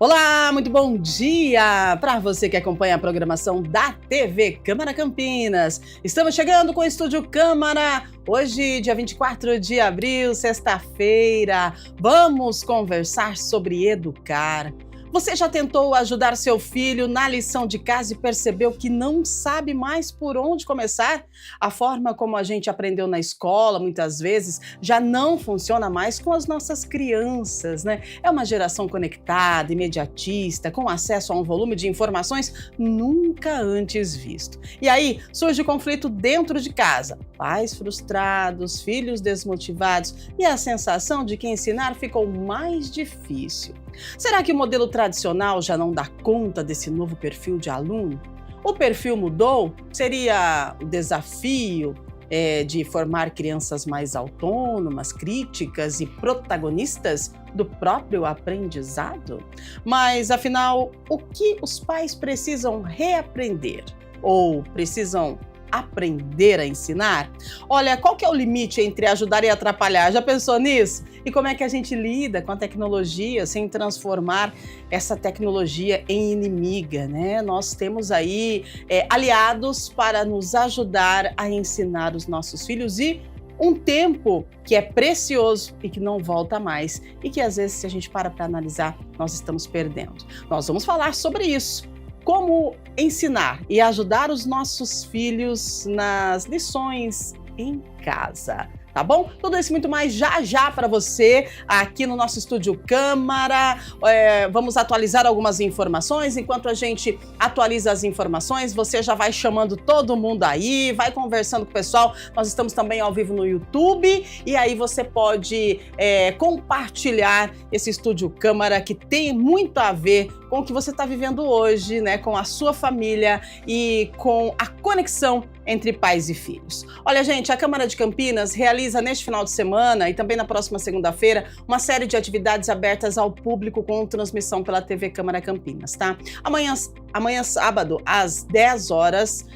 Olá, muito bom dia para você que acompanha a programação da TV Câmara Campinas. Estamos chegando com o Estúdio Câmara, hoje, dia 24 de abril, sexta-feira. Vamos conversar sobre educar. Você já tentou ajudar seu filho na lição de casa e percebeu que não sabe mais por onde começar? A forma como a gente aprendeu na escola, muitas vezes, já não funciona mais com as nossas crianças, né? É uma geração conectada, imediatista, com acesso a um volume de informações nunca antes visto. E aí surge o conflito dentro de casa. Pais frustrados, filhos desmotivados e a sensação de que ensinar ficou mais difícil. Será que o modelo tradicional já não dá conta desse novo perfil de aluno? O perfil mudou? Seria o desafio de formar crianças mais autônomas, críticas e protagonistas do próprio aprendizado? Mas, afinal, o que os pais precisam reaprender? Ou precisam aprender a ensinar? Olha, qual que é o limite entre ajudar e atrapalhar? Já pensou nisso? E como é que a gente lida com a tecnologia sem transformar essa tecnologia em inimiga, né? Nós temos aí aliados para nos ajudar a ensinar os nossos filhos e um tempo que é precioso e que não volta mais e que às vezes, se a gente para analisar, nós estamos perdendo. Nós vamos falar sobre isso. Como ensinar e ajudar os nossos filhos nas lições em casa, tá bom? Tudo isso e muito mais já para você aqui no nosso Estúdio Câmara. Vamos atualizar algumas informações. Enquanto a gente atualiza as informações, você já vai chamando todo mundo aí, vai conversando com o pessoal. Nós estamos também ao vivo no YouTube e aí você pode compartilhar esse Estúdio Câmara que tem muito a ver com o que você está vivendo hoje, né? Com a sua família e com a conexão entre pais e filhos. Olha, gente, a Câmara de Campinas realiza neste final de semana e também na próxima segunda-feira uma série de atividades abertas ao público com transmissão pela TV Câmara Campinas, tá? Amanhã sábado, às 10 horas,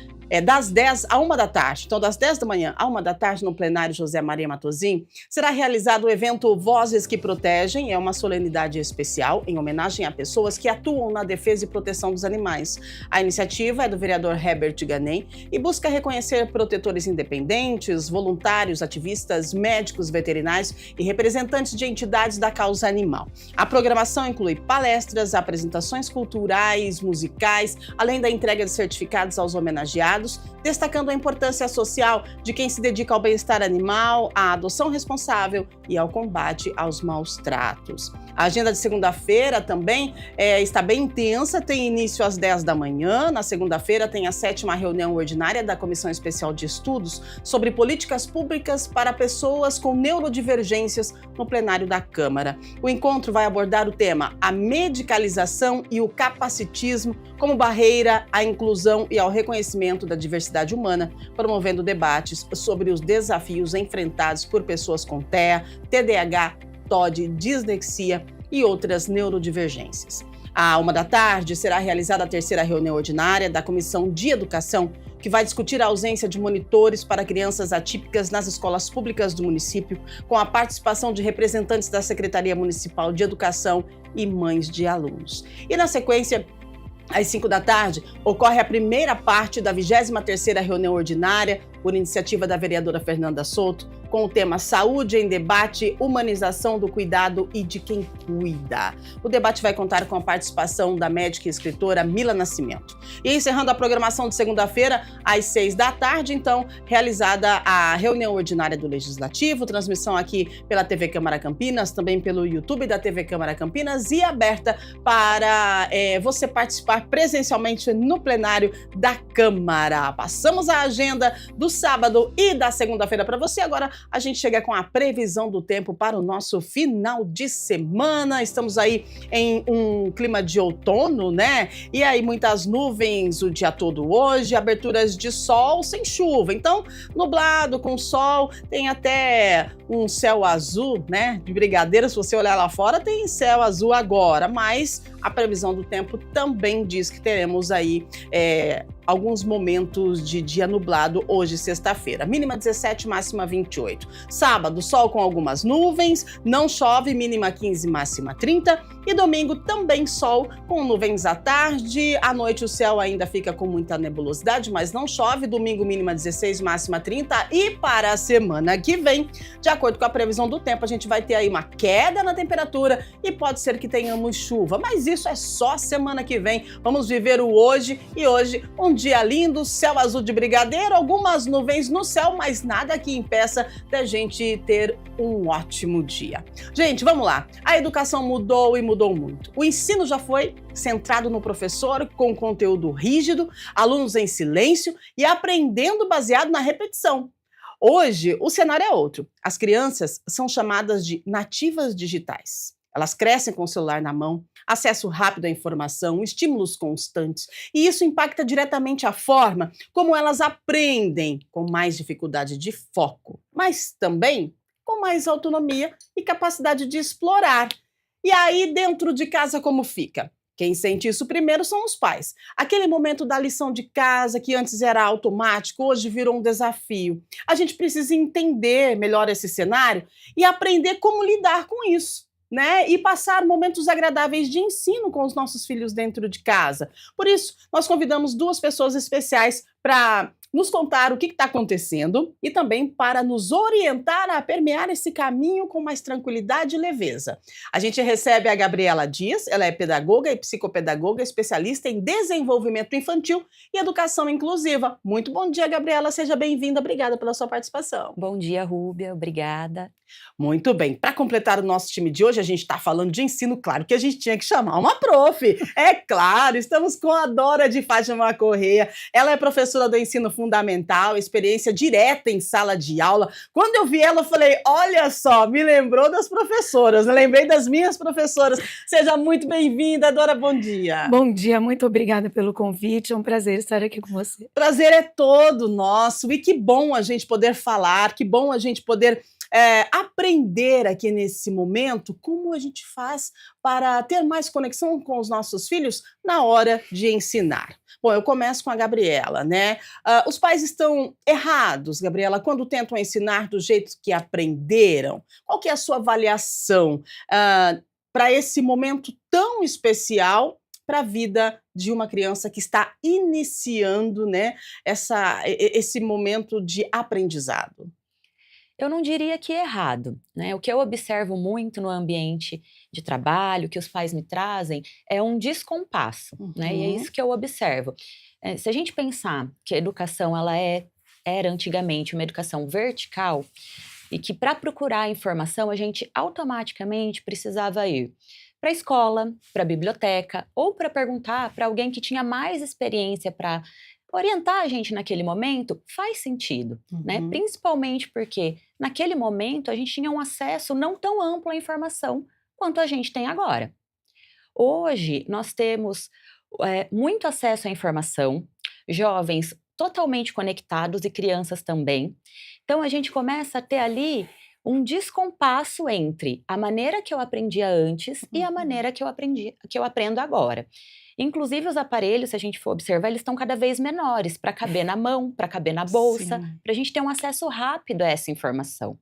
das 10 à 1 da tarde, então das 10 da manhã à 1 da tarde no plenário José Maria Matosinhos, será realizado o evento Vozes que Protegem, é uma solenidade especial em homenagem a pessoas que atuam na defesa e proteção dos animais. A iniciativa é do vereador Herbert Ganem e busca reconhecer protetores independentes, voluntários, ativistas, médicos veterinários e representantes de entidades da causa animal. A programação inclui palestras, apresentações culturais, musicais, além da entrega de certificados aos homenageados, destacando a importância social de quem se dedica ao bem-estar animal, à adoção responsável e ao combate aos maus tratos. A agenda de segunda-feira também está bem intensa, tem início às 10 da manhã. Na segunda-feira tem a 7ª reunião ordinária da Comissão Especial de Estudos sobre Políticas Públicas para Pessoas com Neurodivergências no plenário da Câmara. O encontro vai abordar o tema a medicalização e o capacitismo como barreira à inclusão e ao reconhecimento da diversidade humana, promovendo debates sobre os desafios enfrentados por pessoas com TEA, TDAH, TOD, dislexia e outras neurodivergências. À 1 da tarde será realizada a 3ª reunião ordinária da Comissão de Educação, que vai discutir a ausência de monitores para crianças atípicas nas escolas públicas do município, com a participação de representantes da Secretaria Municipal de Educação e mães de alunos. E na sequência, às 5 da tarde, ocorre a primeira parte da 23ª reunião ordinária, por iniciativa da vereadora Fernanda Souto, com o tema Saúde em Debate, Humanização do Cuidado e de Quem Cuida. O debate vai contar com a participação da médica e escritora Mila Nascimento. E encerrando a programação de segunda-feira, às 6 da tarde, então, realizada a reunião ordinária do Legislativo, transmissão aqui pela TV Câmara Campinas, também pelo YouTube da TV Câmara Campinas e aberta para você participar presencialmente no plenário da Câmara. Passamos a agenda do sábado e da segunda-feira para você. Agora a gente chega com a previsão do tempo para o nosso final de semana. Estamos aí em um clima de outono, né? E aí muitas nuvens o dia todo hoje, aberturas de sol sem chuva. Então, nublado com sol, tem até um céu azul, né? De brigadeiro, se você olhar lá fora, tem céu azul agora, mas a previsão do tempo também diz que teremos aí alguns momentos de dia nublado hoje, sexta-feira. Mínima 17, máxima 28. Sábado, sol com algumas nuvens, não chove, mínima 15, máxima 30. E domingo também sol com nuvens à tarde. À noite o céu ainda fica com muita nebulosidade, mas não chove. Domingo, mínima 16, máxima 30. E para a semana que vem, de acordo com a previsão do tempo, a gente vai ter aí uma queda na temperatura e pode ser que tenhamos chuva. Mas isso é só semana que vem. Vamos viver o hoje, e hoje um dia lindo, céu azul de brigadeiro, algumas nuvens no céu, mas nada que impeça da gente ter um ótimo dia. Gente, vamos lá. A educação mudou e mudou muito. O ensino já foi centrado no professor, com conteúdo rígido, alunos em silêncio e aprendendo baseado na repetição. Hoje, o cenário é outro. As crianças são chamadas de nativas digitais. Elas crescem com o celular na mão, acesso rápido à informação, estímulos constantes, e isso impacta diretamente a forma como elas aprendem, com mais dificuldade de foco, mas também com mais autonomia e capacidade de explorar. E aí, dentro de casa, como fica? Quem sente isso primeiro são os pais. Aquele momento da lição de casa, que antes era automático, hoje virou um desafio. A gente precisa entender melhor esse cenário e aprender como lidar com isso, né? E passar momentos agradáveis de ensino com os nossos filhos dentro de casa. Por isso, nós convidamos duas pessoas especiais para nos contar o que está acontecendo e também para nos orientar a permear esse caminho com mais tranquilidade e leveza. A gente recebe a Gabriela Dias, ela é pedagoga e psicopedagoga, especialista em desenvolvimento infantil e educação inclusiva. Muito bom dia, Gabriela, seja bem-vinda, obrigada pela sua participação. Bom dia, Rúbia, obrigada. Muito bem, para completar o nosso time de hoje, a gente está falando de ensino, claro que a gente tinha que chamar uma prof. É claro, estamos com a Dora de Fátima Correia, ela é professora do ensino fundamental, experiência direta em sala de aula. Quando eu vi ela, eu falei, olha só, me lembrou das professoras, eu lembrei das minhas professoras. Seja muito bem-vinda, Dora, bom dia. Bom dia, muito obrigada pelo convite, é um prazer estar aqui com você. Prazer é todo nosso, e que bom a gente poder falar, que bom a gente poder aprender aqui nesse momento como a gente faz para ter mais conexão com os nossos filhos na hora de ensinar. Bom, eu começo com a Gabriela, né? Os pais estão errados, Gabriela, quando tentam ensinar do jeito que aprenderam. Qual que é a sua avaliação para esse momento tão especial para a vida de uma criança que está iniciando, né, esse momento de aprendizado? Eu não diria que é errado, né? O que eu observo muito no ambiente de trabalho, que os pais me trazem, é um descompasso, né? E é isso que eu observo. Se a gente pensar que a educação era antigamente uma educação vertical, e que para procurar informação a gente automaticamente precisava ir para a escola, para a biblioteca, ou para perguntar para alguém que tinha mais experiência para orientar a gente naquele momento, faz sentido, né? Principalmente porque naquele momento a gente tinha um acesso não tão amplo à informação quanto a gente tem agora. Hoje nós temos muito acesso à informação, jovens totalmente conectados e crianças também. Então a gente começa a ter ali um descompasso entre a maneira que eu aprendia antes e a maneira que eu aprendo agora. Inclusive os aparelhos, se a gente for observar, eles estão cada vez menores, para caber na mão, para caber na bolsa, para a gente ter um acesso rápido a essa informação.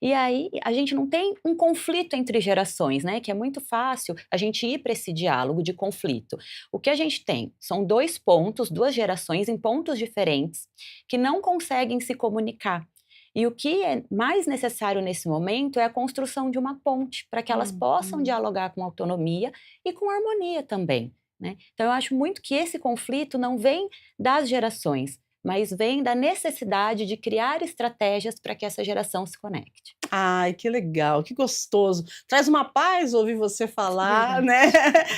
E aí a gente não tem um conflito entre gerações, né? Que é muito fácil a gente ir para esse diálogo de conflito. O que a gente tem são dois pontos, duas gerações em pontos diferentes, que não conseguem se comunicar. E o que é mais necessário nesse momento é a construção de uma ponte, para que elas possam dialogar com autonomia e com harmonia também, né? Então eu acho muito que esse conflito não vem das gerações, mas vem da necessidade de criar estratégias para que essa geração se conecte. Ai, que legal, que gostoso. Traz uma paz ouvir você falar, né?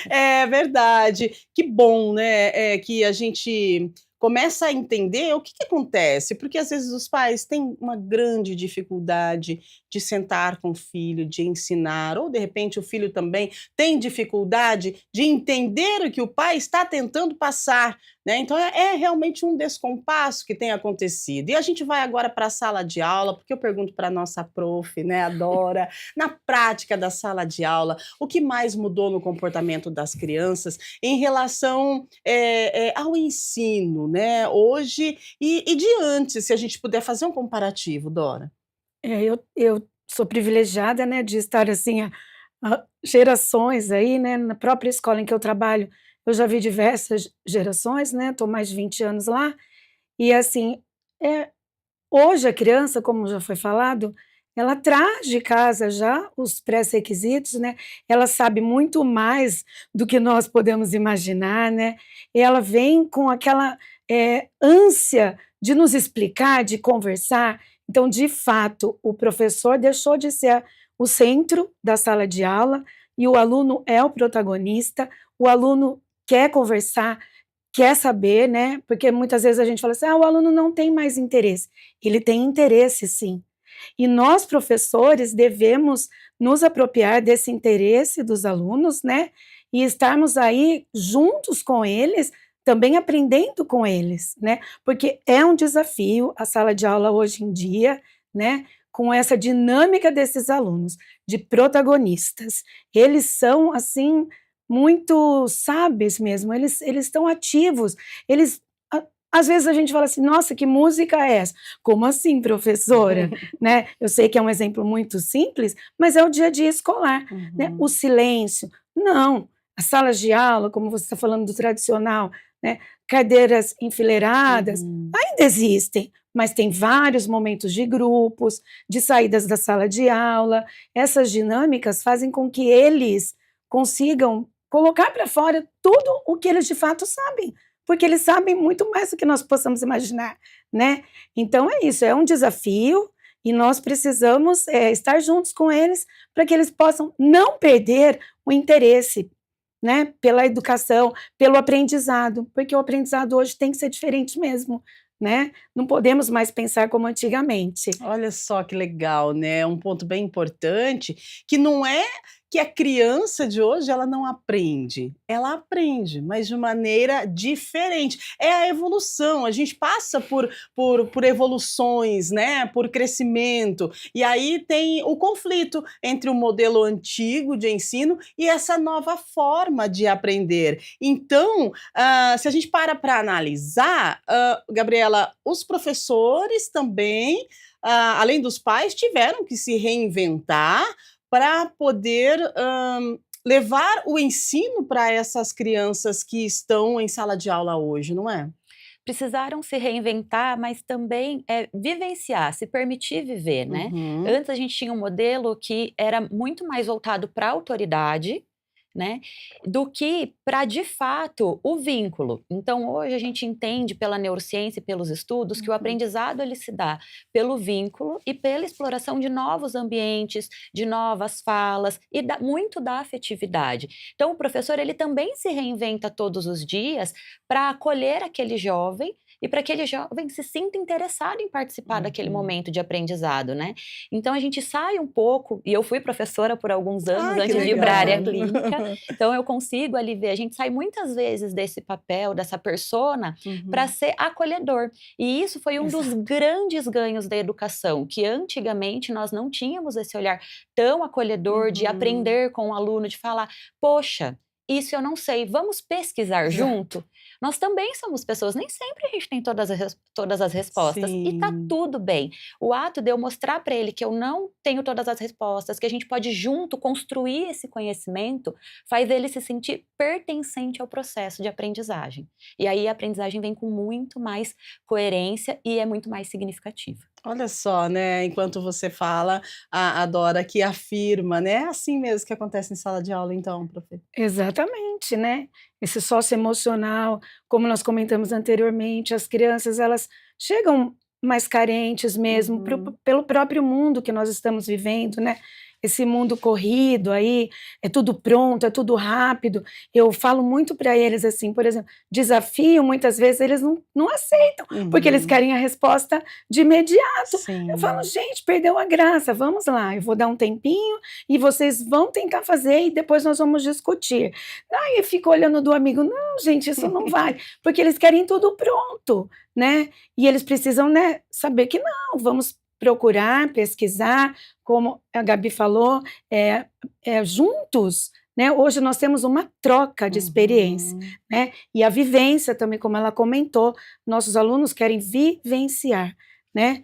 É verdade. Que bom, né, que a gente começa a entender o que acontece, porque às vezes os pais têm uma grande dificuldade de sentar com o filho, de ensinar, ou de repente o filho também tem dificuldade de entender o que o pai está tentando passar, né? Então é realmente um descompasso que tem acontecido. E a gente vai agora para a sala de aula, porque eu pergunto para a nossa prof, né, a Dora, na prática da sala de aula, o que mais mudou no comportamento das crianças em relação ao ensino, né? Hoje e de antes, se a gente puder fazer um comparativo, Dora. Eu sou privilegiada, né, de estar assim gerações aí, né, na própria escola em que eu trabalho, eu já vi diversas gerações, né, estou mais de 20 anos lá, e assim, é, hoje a criança, como já foi falado, ela traz de casa já os pré-requisitos, né, ela sabe muito mais do que nós podemos imaginar, né, e ela vem com aquela ânsia de nos explicar, de conversar. Então, de fato, o professor deixou de ser o centro da sala de aula e o aluno é o protagonista, o aluno quer conversar, quer saber, né? Porque muitas vezes a gente fala assim, o aluno não tem mais interesse. Ele tem interesse, sim. E nós, professores, devemos nos apropriar desse interesse dos alunos, né? E estarmos aí juntos com eles, também aprendendo com eles, né? Porque é um desafio a sala de aula hoje em dia, né? Com essa dinâmica desses alunos, de protagonistas. Eles são, assim, muito sábios mesmo, eles estão ativos, eles... Às vezes a gente fala assim, nossa, que música é essa? Como assim, professora? Né? Eu sei que é um exemplo muito simples, mas é o dia a dia escolar. Né? O silêncio, não. As salas de aula, como você está falando do tradicional, né? Cadeiras enfileiradas, ainda existem, mas tem vários momentos de grupos, de saídas da sala de aula. Essas dinâmicas fazem com que eles consigam colocar para fora tudo o que eles de fato sabem, porque eles sabem muito mais do que nós possamos imaginar, né? Então é isso, é um desafio e nós precisamos estar juntos com eles para que eles possam não perder o interesse, né, pela educação, pelo aprendizado, porque o aprendizado hoje tem que ser diferente mesmo, né? Não podemos mais pensar como antigamente. Olha só que legal, né? Um ponto bem importante, que não é que a criança de hoje ela não aprende, ela aprende, mas de maneira diferente. É a evolução, a gente passa por evoluções, né? Por crescimento, e aí tem o conflito entre o modelo antigo de ensino e essa nova forma de aprender. Então, se a gente para analisar, Gabriela, os professores também, além dos pais, tiveram que se reinventar para poder levar o ensino para essas crianças que estão em sala de aula hoje, não é? Precisaram se reinventar, mas também vivenciar, se permitir viver, né? Antes a gente tinha um modelo que era muito mais voltado para a autoridade, né, do que para, de fato, o vínculo. Então, hoje a gente entende pela neurociência e pelos estudos que o aprendizado ele se dá pelo vínculo e pela exploração de novos ambientes, de novas falas e muito da afetividade. Então, o professor ele também se reinventa todos os dias para acolher aquele jovem e para que aquele jovem se sinta interessado em participar daquele momento de aprendizado, né? Então, a gente sai um pouco, e eu fui professora por alguns anos antes de ir para a área clínica, então eu consigo ali ver, a gente sai muitas vezes desse papel, dessa persona, para ser acolhedor. E isso foi um dos grandes ganhos da educação, que antigamente nós não tínhamos esse olhar tão acolhedor de aprender com o aluno, de falar, poxa, isso eu não sei, vamos pesquisar junto? Nós também somos pessoas, nem sempre a gente tem todas as respostas. Sim. E tá tudo bem. O ato de eu mostrar para ele que eu não tenho todas as respostas, que a gente pode junto construir esse conhecimento, faz ele se sentir pertencente ao processo de aprendizagem. E aí a aprendizagem vem com muito mais coerência e é muito mais significativa. Olha só, né, enquanto você fala, a Dora que afirma, né, é assim mesmo que acontece em sala de aula então, profe? Exatamente, né, esse socioemocional, como nós comentamos anteriormente, as crianças elas chegam mais carentes mesmo, pelo próprio mundo que nós estamos vivendo, né, esse mundo corrido aí, é tudo pronto, é tudo rápido. Eu falo muito para eles assim, por exemplo, desafio, muitas vezes eles não aceitam, porque eles querem a resposta de imediato. Eu falo, Sim. gente, perdeu a graça, vamos lá, eu vou dar um tempinho e vocês vão tentar fazer e depois nós vamos discutir. Aí eu fico olhando do amigo, não, gente, isso não vale, porque eles querem tudo pronto, né? E eles precisam, né, saber que não, vamos procurar, pesquisar, como a Gabi falou, juntos, né? Hoje nós temos uma troca de experiência, né? E a vivência também, como ela comentou, nossos alunos querem vivenciar, né?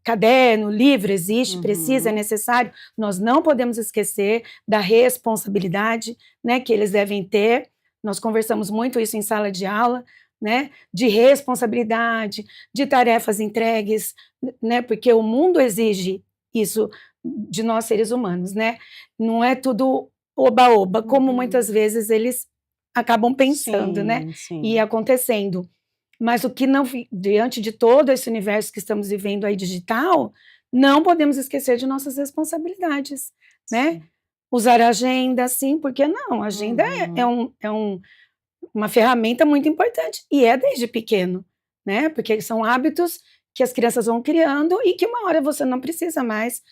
Caderno, livro existe, precisa, é necessário. Nós não podemos esquecer da responsabilidade, né, que eles devem ter. Nós conversamos muito isso em sala de aula, né, de responsabilidade, de tarefas entregues, né, porque o mundo exige isso de nós seres humanos, né? Não é tudo oba-oba, como muitas vezes eles acabam pensando, né? E acontecendo. Mas o que não, diante de todo esse universo que estamos vivendo aí digital, não podemos esquecer de nossas responsabilidades, né? Usar a agenda, sim, porque não? A agenda uma ferramenta muito importante e é desde pequeno, né? Porque são hábitos que as crianças vão criando e que uma hora você não precisa mais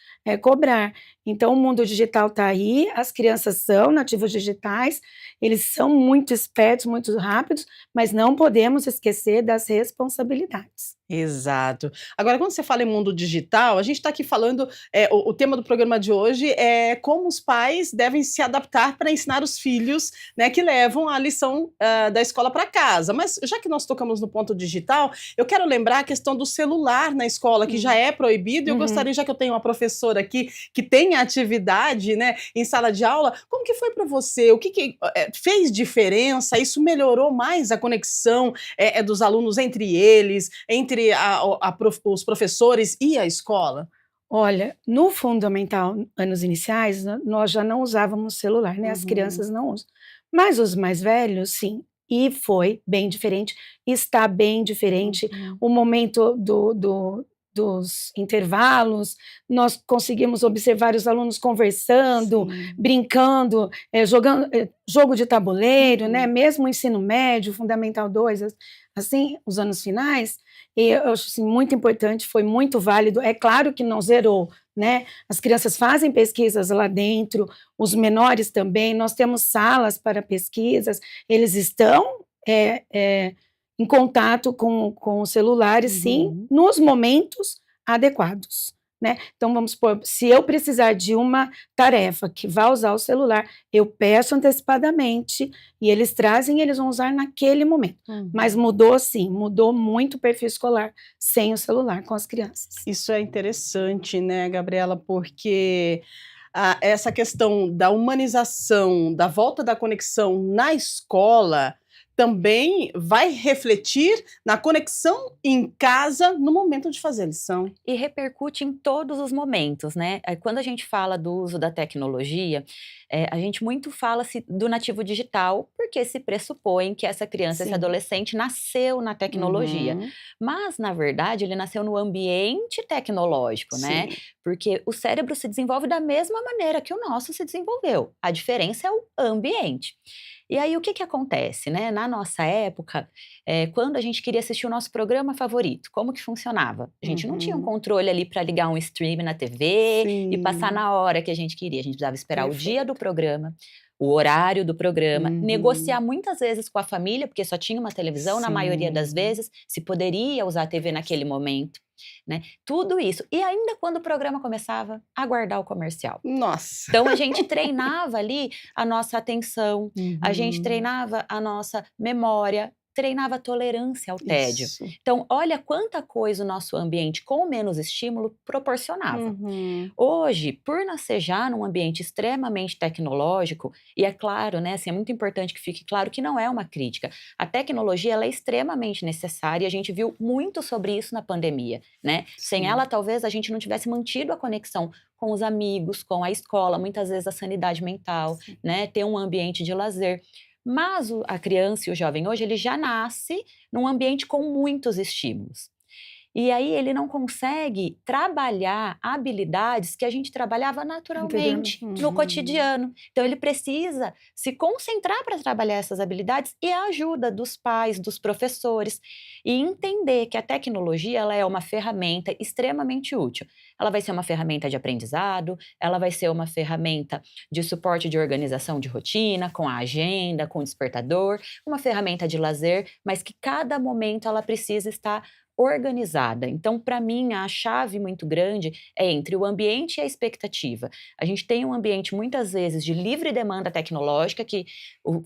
cobrar. Então, o mundo digital está aí, as crianças são nativos digitais, eles são muito espertos, muito rápidos, mas não podemos esquecer das responsabilidades. Exato. Agora, quando você fala em mundo digital, a gente está aqui falando, o tema do programa de hoje é como os pais devem se adaptar para ensinar os filhos, né, que levam a lição da escola para casa. Mas já que nós tocamos no ponto digital, eu quero lembrar a questão do celular na escola, que já é proibido, e eu gostaria, já que eu tenho uma professora aqui que tem atividade, né, em sala de aula, como que foi para você? O que fez diferença? Isso melhorou mais a conexão dos alunos entre eles, entre os professores e a escola? Olha, no fundamental, anos iniciais, nós já não usávamos celular, né? As crianças não usam. Mas os mais velhos, sim. E foi bem diferente, está bem diferente. O momento dos intervalos, nós conseguimos observar os alunos conversando, brincando, jogando jogo de tabuleiro, né? Mesmo o ensino médio, Fundamental 2, assim, os anos finais, e eu acho assim, muito importante, foi muito válido. É claro que não zerou, né? As crianças fazem pesquisas lá dentro, os menores também, nós temos salas para pesquisas, eles estão em contato com os celulares, sim, nos momentos adequados, né? Então, vamos supor, se eu precisar de uma tarefa que vai usar o celular, eu peço antecipadamente e eles trazem e eles vão usar naquele momento. Mas mudou sim, mudou muito o perfil escolar sem o celular com as crianças. Isso é interessante, né, Gabriela, porque essa questão da humanização, da volta da conexão na escola, também vai refletir na conexão em casa no momento de fazer a lição. E repercute em todos os momentos, né? Quando a gente fala do uso da tecnologia, a gente muito fala-se do nativo digital, porque se pressupõe que essa criança, esse adolescente, nasceu na tecnologia. Mas, na verdade, ele nasceu no ambiente tecnológico, né? Porque o cérebro se desenvolve da mesma maneira que o nosso se desenvolveu. A diferença é o ambiente. E aí, o que acontece, né? Na nossa época, quando a gente queria assistir o nosso programa favorito, como que funcionava? A gente não tinha um controle ali para ligar um stream na TV e passar na hora que a gente queria. A gente precisava esperar o dia do programa, o horário do programa, negociar muitas vezes com a família, porque só tinha uma televisão, na maioria das vezes, se poderia usar a TV naquele momento, né? Tudo isso. E ainda quando o programa começava, aguardar o comercial. Nossa! Então, a gente treinava ali a nossa atenção, a gente treinava a nossa memória, treinava a tolerância ao tédio. Então, olha quanta coisa o nosso ambiente com menos estímulo proporcionava. Hoje, por nascer já num ambiente extremamente tecnológico, e é claro, né, assim, é muito importante que fique claro que não é uma crítica. A tecnologia, ela é extremamente necessária e a gente viu muito sobre isso na pandemia, né? Sem ela, talvez a gente não tivesse mantido a conexão com os amigos, com a escola, muitas vezes a sanidade mental, né? Ter um ambiente de lazer. Mas a criança e o jovem hoje, ele já nasce num ambiente com muitos estímulos. E aí ele não consegue trabalhar habilidades que a gente trabalhava naturalmente no cotidiano. Então ele precisa se concentrar para trabalhar essas habilidades e a ajuda dos pais, dos professores, e entender que a tecnologia ela é uma ferramenta extremamente útil. Ela vai ser uma ferramenta de aprendizado, ela vai ser uma ferramenta de suporte de organização de rotina, com a agenda, com o despertador, uma ferramenta de lazer, mas que cada momento ela precisa estar organizada. Então, para mim, a chave muito grande é entre o ambiente e a expectativa. A gente tem um ambiente, muitas vezes, de livre demanda tecnológica, que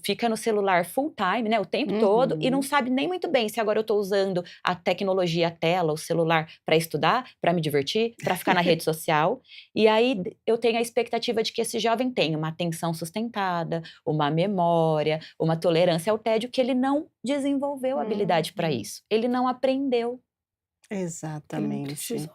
fica no celular full time, né, o tempo todo, e não sabe nem muito bem se agora eu estou usando a tecnologia, a tela, o celular, para estudar, para me divertir, para ficar na rede social. E aí eu tenho a expectativa de que esse jovem tenha uma atenção sustentada, uma memória, uma tolerância ao tédio, que ele não desenvolveu habilidade para isso. Ele não aprendeu. Exatamente.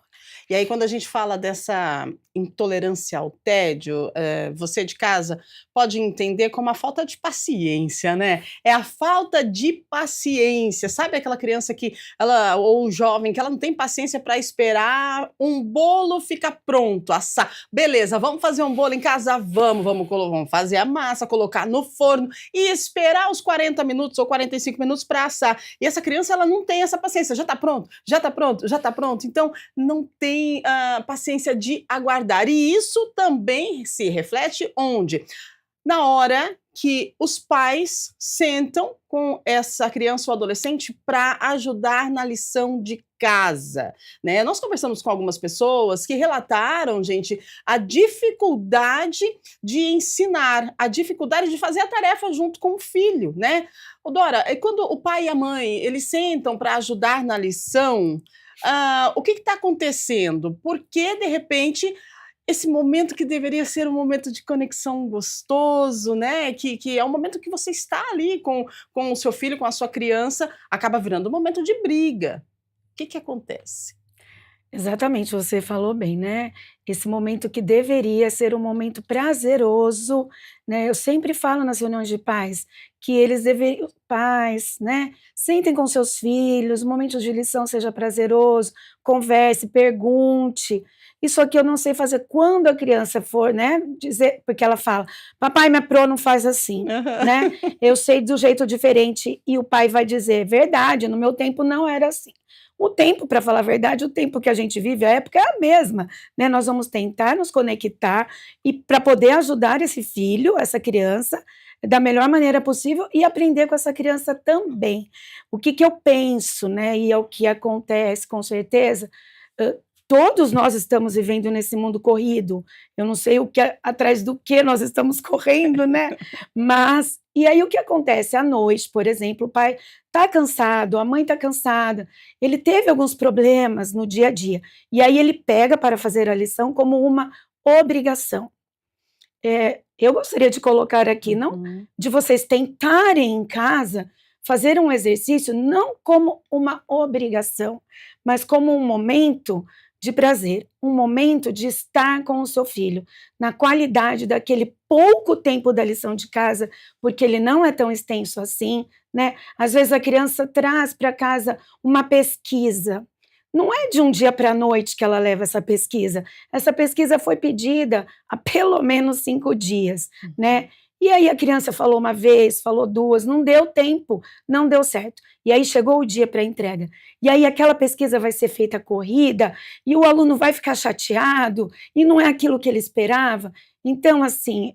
E aí, quando a gente fala dessa intolerância ao tédio, você de casa pode entender como a falta de paciência, né? É a falta de paciência. Sabe aquela criança que ela, ou jovem, que ela não tem paciência para esperar um bolo ficar pronto, assar. Beleza, vamos fazer um bolo em casa? Vamos fazer a massa, colocar no forno e esperar os 40 minutos ou 45 minutos para assar. E essa criança, ela não tem essa paciência. Já está pronto, já está pronto, já está pronto. Então, não tem paciência de aguardar. E isso também se reflete onde? Na hora que os pais sentam com essa criança ou adolescente para ajudar na lição de casa, né? Nós conversamos com algumas pessoas que relataram, gente, a dificuldade de ensinar, a dificuldade de fazer a tarefa junto com o filho, né? Ô, Dora, quando o pai e a mãe, eles sentam para ajudar na lição, o que está acontecendo? Por que, de repente, esse momento que deveria ser um momento de conexão gostoso, né? Que é um momento que você está ali com o seu filho, com a sua criança, acaba virando um momento de briga. O que acontece? Exatamente, você falou bem, né? Esse momento que deveria ser um momento prazeroso, né? Eu sempre falo nas reuniões de pais que eles deveriam, pais, né? Sentem com seus filhos, o momento de lição seja prazeroso, converse, pergunte. Isso aqui eu não sei fazer. Quando a criança for, né, dizer, porque ela fala, papai, minha pro não faz assim, né? Eu sei do jeito diferente, e o pai vai dizer, verdade, no meu tempo não era assim. O tempo, para falar a verdade, o tempo que a gente vive, a época é a mesma, né? Nós vamos tentar nos conectar e para poder ajudar esse filho, essa criança, da melhor maneira possível e aprender com essa criança também. O que eu penso, né? E é o que acontece, com certeza. Todos nós estamos vivendo nesse mundo corrido. Eu não sei atrás do que nós estamos correndo, né? Mas, e aí o que acontece? À noite, por exemplo, o pai está cansado, a mãe está cansada, ele teve alguns problemas no dia a dia, e aí ele pega para fazer a lição como uma obrigação. Eu gostaria de colocar aqui, não de vocês tentarem em casa fazer um exercício, não como uma obrigação, mas como um momento de prazer, um momento de estar com o seu filho, na qualidade daquele pouco tempo da lição de casa, porque ele não é tão extenso assim, né? Às vezes a criança traz para casa uma pesquisa. Não é de um dia para a noite que ela leva essa pesquisa. Essa pesquisa foi pedida há pelo menos 5 dias, né? E aí a criança falou uma vez, falou 2, não deu tempo, não deu certo. E aí chegou o dia para a entrega. E aí aquela pesquisa vai ser feita corrida, e o aluno vai ficar chateado, e não é aquilo que ele esperava. Então, assim,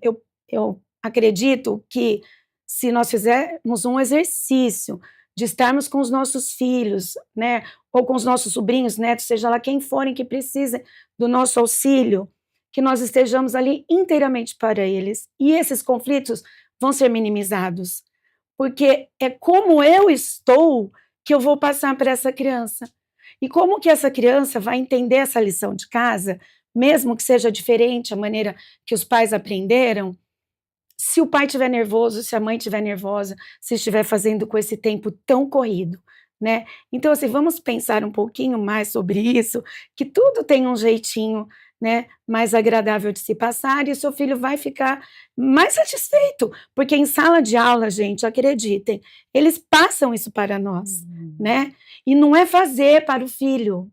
eu acredito que se nós fizermos um exercício de estarmos com os nossos filhos, né, ou com os nossos sobrinhos, netos, seja lá quem forem que precisem do nosso auxílio, que nós estejamos ali inteiramente para eles. E esses conflitos vão ser minimizados, porque é como eu estou que eu vou passar para essa criança. E como que essa criança vai entender essa lição de casa, mesmo que seja diferente a maneira que os pais aprenderam, se o pai estiver nervoso, se a mãe estiver nervosa, se estiver fazendo com esse tempo tão corrido, né? Então, assim, vamos pensar um pouquinho mais sobre isso, que tudo tem um jeitinho, né, mais agradável de se passar, e o seu filho vai ficar mais satisfeito, porque em sala de aula, gente, acreditem, eles passam isso para nós, né? E não é fazer para o filho,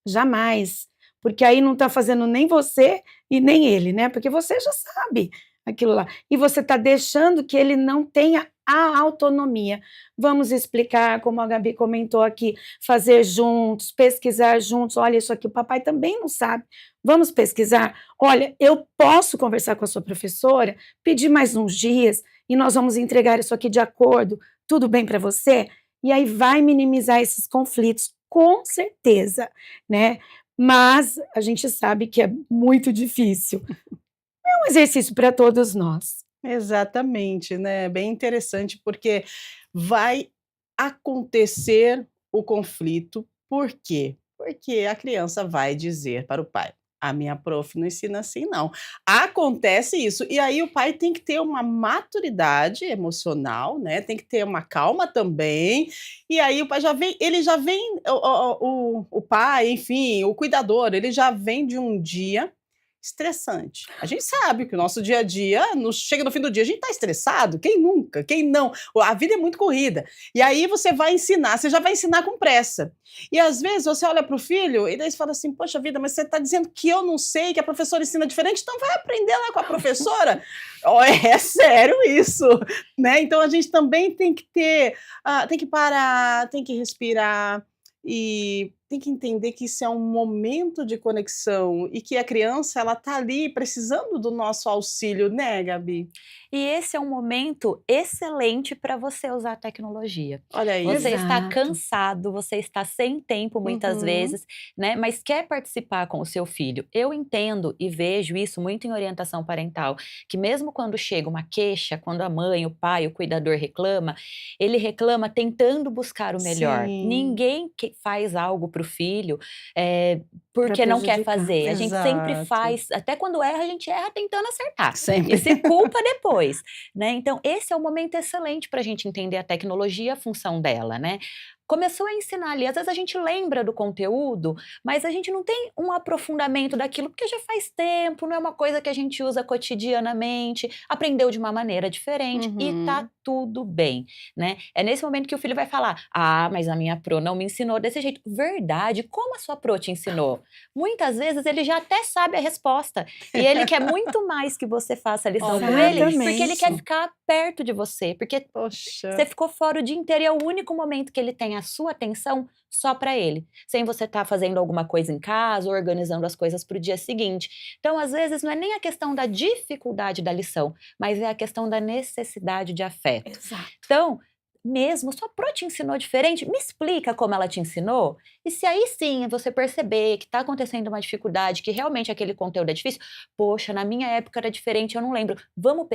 jamais, porque aí não está fazendo nem você e nem ele, né? Porque você já sabe aquilo lá. E você está deixando que ele não tenha a autonomia. Vamos explicar, como a Gabi comentou aqui, fazer juntos, pesquisar juntos. Olha, isso aqui o papai também não sabe. Vamos pesquisar? Olha, eu posso conversar com a sua professora, pedir mais uns dias e nós vamos entregar isso aqui de acordo. Tudo bem para você? E aí vai minimizar esses conflitos, com certeza, né? Mas a gente sabe que é muito difícil. É um exercício para todos nós. Exatamente, né, bem interessante, porque vai acontecer o conflito, por quê? Porque a criança vai dizer para o pai: "A minha prof não ensina assim não". Acontece isso, e aí o pai tem que ter uma maturidade emocional, né, tem que ter uma calma também, e aí o pai já vem ele já vem o pai, enfim, o cuidador, ele já vem de um dia estressante. A gente sabe que o nosso dia a dia, chega no fim do dia, a gente está estressado. Quem nunca? Quem não? A vida é muito corrida. E aí você vai ensinar, você já vai ensinar com pressa. E às vezes você olha para o filho e daí você fala assim: poxa vida, mas você está dizendo que eu não sei, que a professora ensina diferente, então vai aprender lá com a professora. Oh, é sério isso, né? Então a gente também tem que ter, tem que parar, tem que respirar e tem que entender que isso é um momento de conexão e que a criança ela tá ali precisando do nosso auxílio, né, Gabi? E esse é um momento excelente para você usar a tecnologia. Olha aí. Você está Exato. cansado, você está sem tempo muitas Uhum. vezes, né? Mas quer participar com o seu filho. Eu entendo e vejo isso muito em orientação parental, que mesmo quando chega uma queixa, quando a mãe, o pai, o cuidador reclama, ele reclama tentando buscar o melhor. Sim. Ninguém faz algo para o filho Pra porque não quer prejudicar. fazer. A gente sempre Exato. faz, até quando erra, a gente erra tentando acertar. Sempre. E se culpa depois, né? Então, esse é um momento excelente para a gente entender a tecnologia e a função dela, né? Começou a ensinar ali, às vezes a gente lembra do conteúdo, mas a gente não tem um aprofundamento daquilo, porque já faz tempo, não é uma coisa que a gente usa cotidianamente, aprendeu de uma maneira diferente e tá Uhum. tudo bem, né? É nesse momento que o filho vai falar: ah, mas a minha pro não me ensinou desse jeito. Verdade, como a sua pro te ensinou? Muitas vezes ele já até sabe a resposta e ele quer muito mais que você faça a lição Olha com ele, porque ele isso. quer ficar perto de você, porque Poxa. você ficou fora o dia inteiro e é o único momento que ele tem a sua atenção só para ele, sem você estar fazendo alguma coisa em casa, ou organizando as coisas para o dia seguinte. Então, às vezes, não é nem a questão da dificuldade da lição, mas é a questão da necessidade de afeto. Exato. Então, mesmo sua pro te ensinou diferente, me explica como ela te ensinou. E se aí sim você perceber que está acontecendo uma dificuldade, que realmente aquele conteúdo é difícil, poxa, na minha época era diferente, eu não lembro. Vamos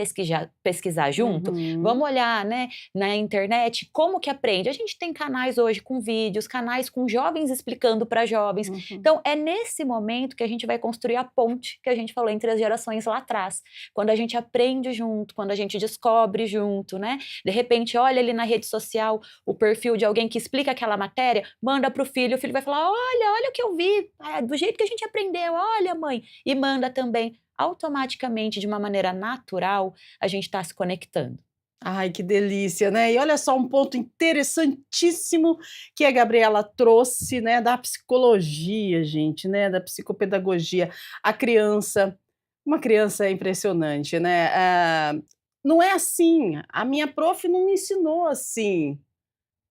pesquisar junto? Uhum. Vamos olhar, né, na internet como que aprende. A gente tem canais hoje com vídeos, canais com jovens explicando para jovens. Uhum. Então, é nesse momento que a gente vai construir a ponte que a gente falou entre as gerações lá atrás. Quando a gente aprende junto, quando a gente descobre junto, né? De repente, olha ali na rede social o perfil de alguém que explica aquela matéria, manda para o filho vai falar: olha o que eu vi, do jeito que a gente aprendeu, olha, mãe, e manda também. Automaticamente, de uma maneira natural, a gente está se conectando. Ai, que delícia, né? E olha só um ponto interessantíssimo que a Gabriela trouxe, né, da psicologia, gente, né, da psicopedagogia. A criança, uma criança é impressionante, né? Não é assim, a minha prof não me ensinou assim,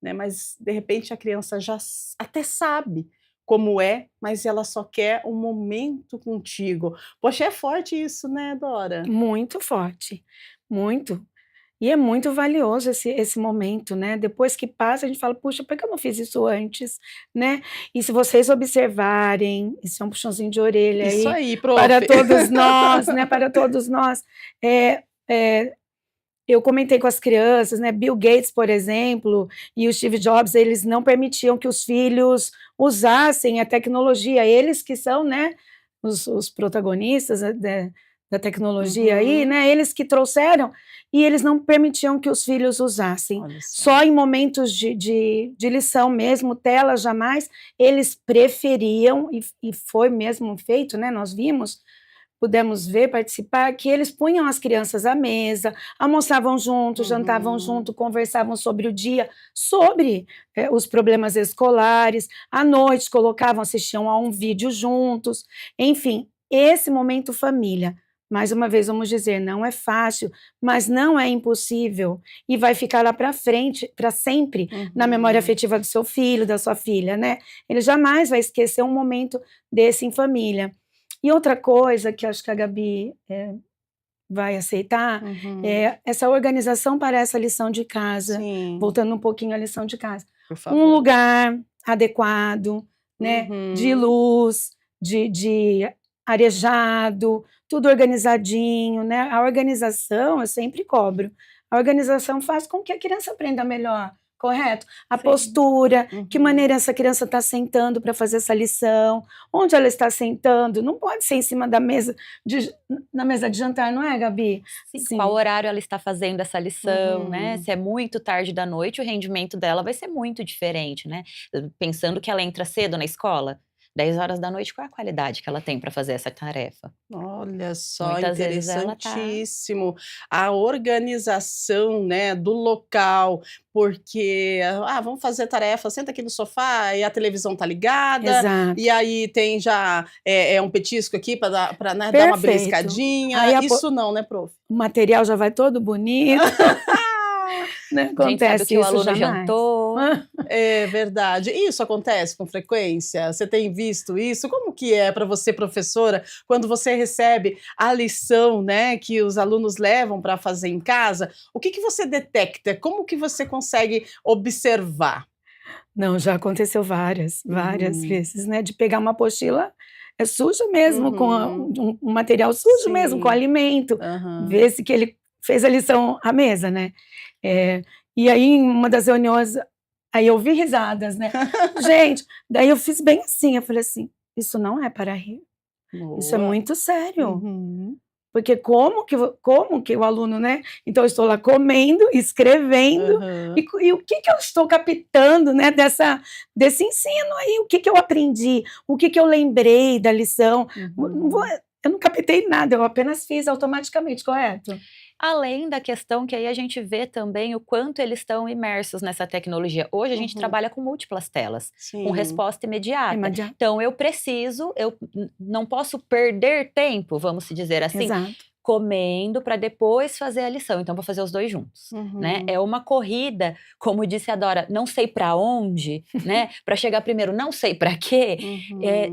né? Mas de repente a criança já até sabe como é, mas ela só quer um momento contigo. Poxa, é forte isso, né, Dora? Muito forte, muito. E é muito valioso esse momento, né, depois que passa a gente fala: "Puxa, por que eu não fiz isso antes?", né. E se vocês observarem, isso é um puxãozinho de orelha Isso aí aí, prof. para todos nós, né, para todos nós. Eu comentei com as crianças, né, Bill Gates, por exemplo, e o Steve Jobs, eles não permitiam que os filhos usassem a tecnologia, eles que são, né, os protagonistas da tecnologia aí, Uhum. né, eles que trouxeram, e eles não permitiam que os filhos usassem. Olha Só em momentos de lição mesmo, tela jamais, eles preferiam, e foi mesmo feito, né, nós vimos, pudemos ver, participar, que eles punham as crianças à mesa, almoçavam juntos, jantavam junto, conversavam sobre o dia, sobre os problemas escolares, à noite colocavam, assistiam a um vídeo juntos, enfim, esse momento família. Mais uma vez, vamos dizer, não é fácil, mas não é impossível e vai ficar lá para frente, para sempre, na memória afetiva do seu filho, da sua filha, né? Ele jamais vai esquecer um momento desse em família. E outra coisa que acho que a Gabi vai aceitar é essa organização para essa lição de casa, Sim, voltando um pouquinho à lição de casa. por favor. Um lugar adequado, né? De luz, de arejado, tudo organizadinho, né? A organização, eu sempre cobro, a organização faz com que a criança aprenda melhor, correto? A Sim. postura, que maneira essa criança está sentando para fazer essa lição, onde ela está sentando, não pode ser em cima da mesa, na mesa de jantar, não é, Gabi? Sim. Qual horário ela está fazendo essa lição, né? Se é muito tarde da noite, o rendimento dela vai ser muito diferente, né? Pensando que ela entra cedo na escola, 10 horas da noite, qual é a qualidade que ela tem para fazer essa tarefa? Olha só, Muitas vezes ela tá interessantíssimo. A organização, né, do local, porque, vamos fazer tarefa, senta aqui no sofá e a televisão tá ligada, Exato. e aí tem já um petisco aqui para dar uma Perfeito. beliscadinha. Aí Isso não, né, prof? o material já vai todo bonito. Né? A gente sabe Acontece o que o isso aluno jamais. jantou. É verdade. Isso acontece com frequência? Você tem visto isso? Como que é para você, professora, quando você recebe a lição, né, que os alunos levam para fazer em casa? O que você detecta? Como que você consegue observar? Não, já aconteceu várias vezes, né? De pegar uma apostila suja mesmo, com um material sujo mesmo, com Sim. alimento, Aham. ver se que ele fez a lição à mesa, né? E aí, em uma das reuniões, aí eu vi risadas, né? Gente, daí eu fiz bem assim, eu falei assim, isso não é para rir, isso é Boa. muito sério. Uhum. Porque como que o aluno, né? Então eu estou lá comendo, escrevendo, Aham. e o que eu estou captando, né, desse ensino aí, o que eu aprendi, o que eu lembrei da lição. Eu não captei nada, eu apenas fiz automaticamente, correto? Além da questão que aí a gente vê também o quanto eles estão imersos nessa tecnologia. Hoje a gente trabalha com múltiplas telas, com Sim. resposta imediata. Imediato. Então eu não posso perder tempo, vamos se dizer assim, Exato. comendo para depois fazer a lição. Então vou fazer os dois juntos, né? É uma corrida, como disse a Dora, não sei para onde, né? Para chegar primeiro, não sei para quê,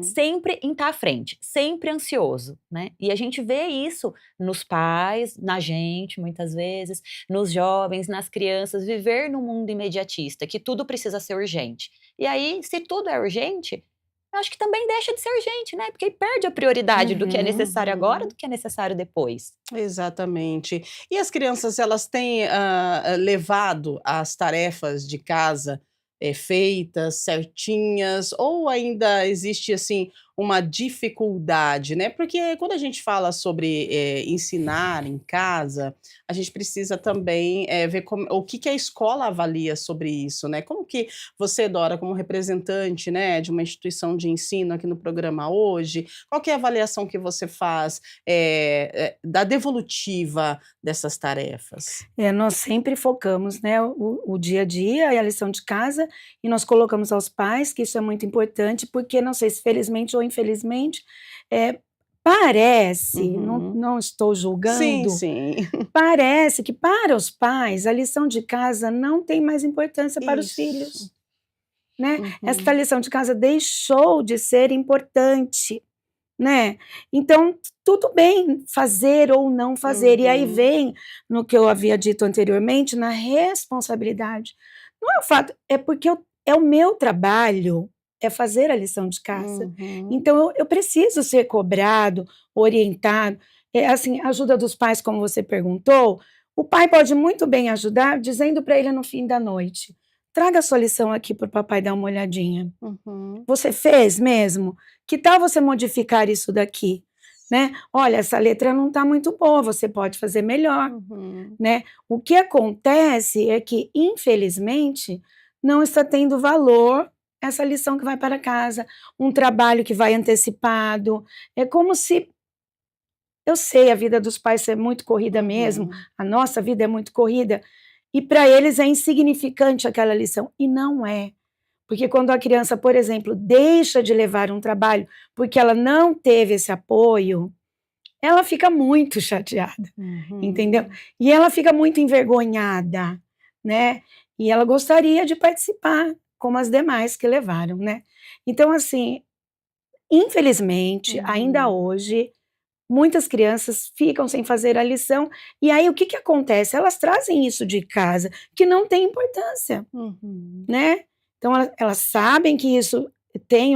sempre em estar à frente, sempre ansioso, né? E a gente vê isso nos pais, na gente, muitas vezes, nos jovens, nas crianças, viver num mundo imediatista, que tudo precisa ser urgente. E aí, se tudo é urgente, eu acho que também deixa de ser urgente, né? Porque aí perde a prioridade do que é necessário agora, do que é necessário depois. Exatamente. E as crianças, elas têm levado as tarefas de casa feitas, certinhas, ou ainda existe, assim, uma dificuldade, né? Porque quando a gente fala sobre ensinar em casa, a gente precisa também ver o que a escola avalia sobre isso, né? Como que você, Dora, como representante, né, de uma instituição de ensino aqui no programa hoje, qual que é a avaliação que você faz da devolutiva dessas tarefas? Nós sempre focamos, né, o dia a dia e a lição de casa, e nós colocamos aos pais que isso é muito importante, porque não sei se felizmente ou infelizmente, parece, não estou julgando, Sim. parece que para os pais a lição de casa não tem mais importância para os filhos, né? Esta lição de casa deixou de ser importante, né? Então, tudo bem fazer ou não fazer, e aí vem no que eu havia dito anteriormente, na responsabilidade. Não é o fato, é porque é o meu trabalho, é fazer a lição de casa. Então, eu preciso ser cobrado, orientado. Assim, ajuda dos pais, como você perguntou, o pai pode muito bem ajudar dizendo para ele no fim da noite, traga a sua lição aqui para o papai dar uma olhadinha. Você fez mesmo? Que tal você modificar isso daqui? Né? Olha, essa letra não está muito boa, você pode fazer melhor. Né? O que acontece é que, infelizmente, não está tendo valor essa lição que vai para casa, um trabalho que vai antecipado. É como se Eu sei a vida dos pais é muito corrida mesmo, a nossa vida é muito corrida, e para eles é insignificante aquela lição, e não é. Porque quando a criança, por exemplo, deixa de levar um trabalho porque ela não teve esse apoio, ela fica muito chateada, entendeu? E ela fica muito envergonhada, né? E ela gostaria de participar, como as demais que levaram, né? Então, assim, infelizmente, ainda hoje, muitas crianças ficam sem fazer a lição, e aí o que que acontece? Elas trazem isso de casa, que não tem importância, né? Então elas sabem que isso tem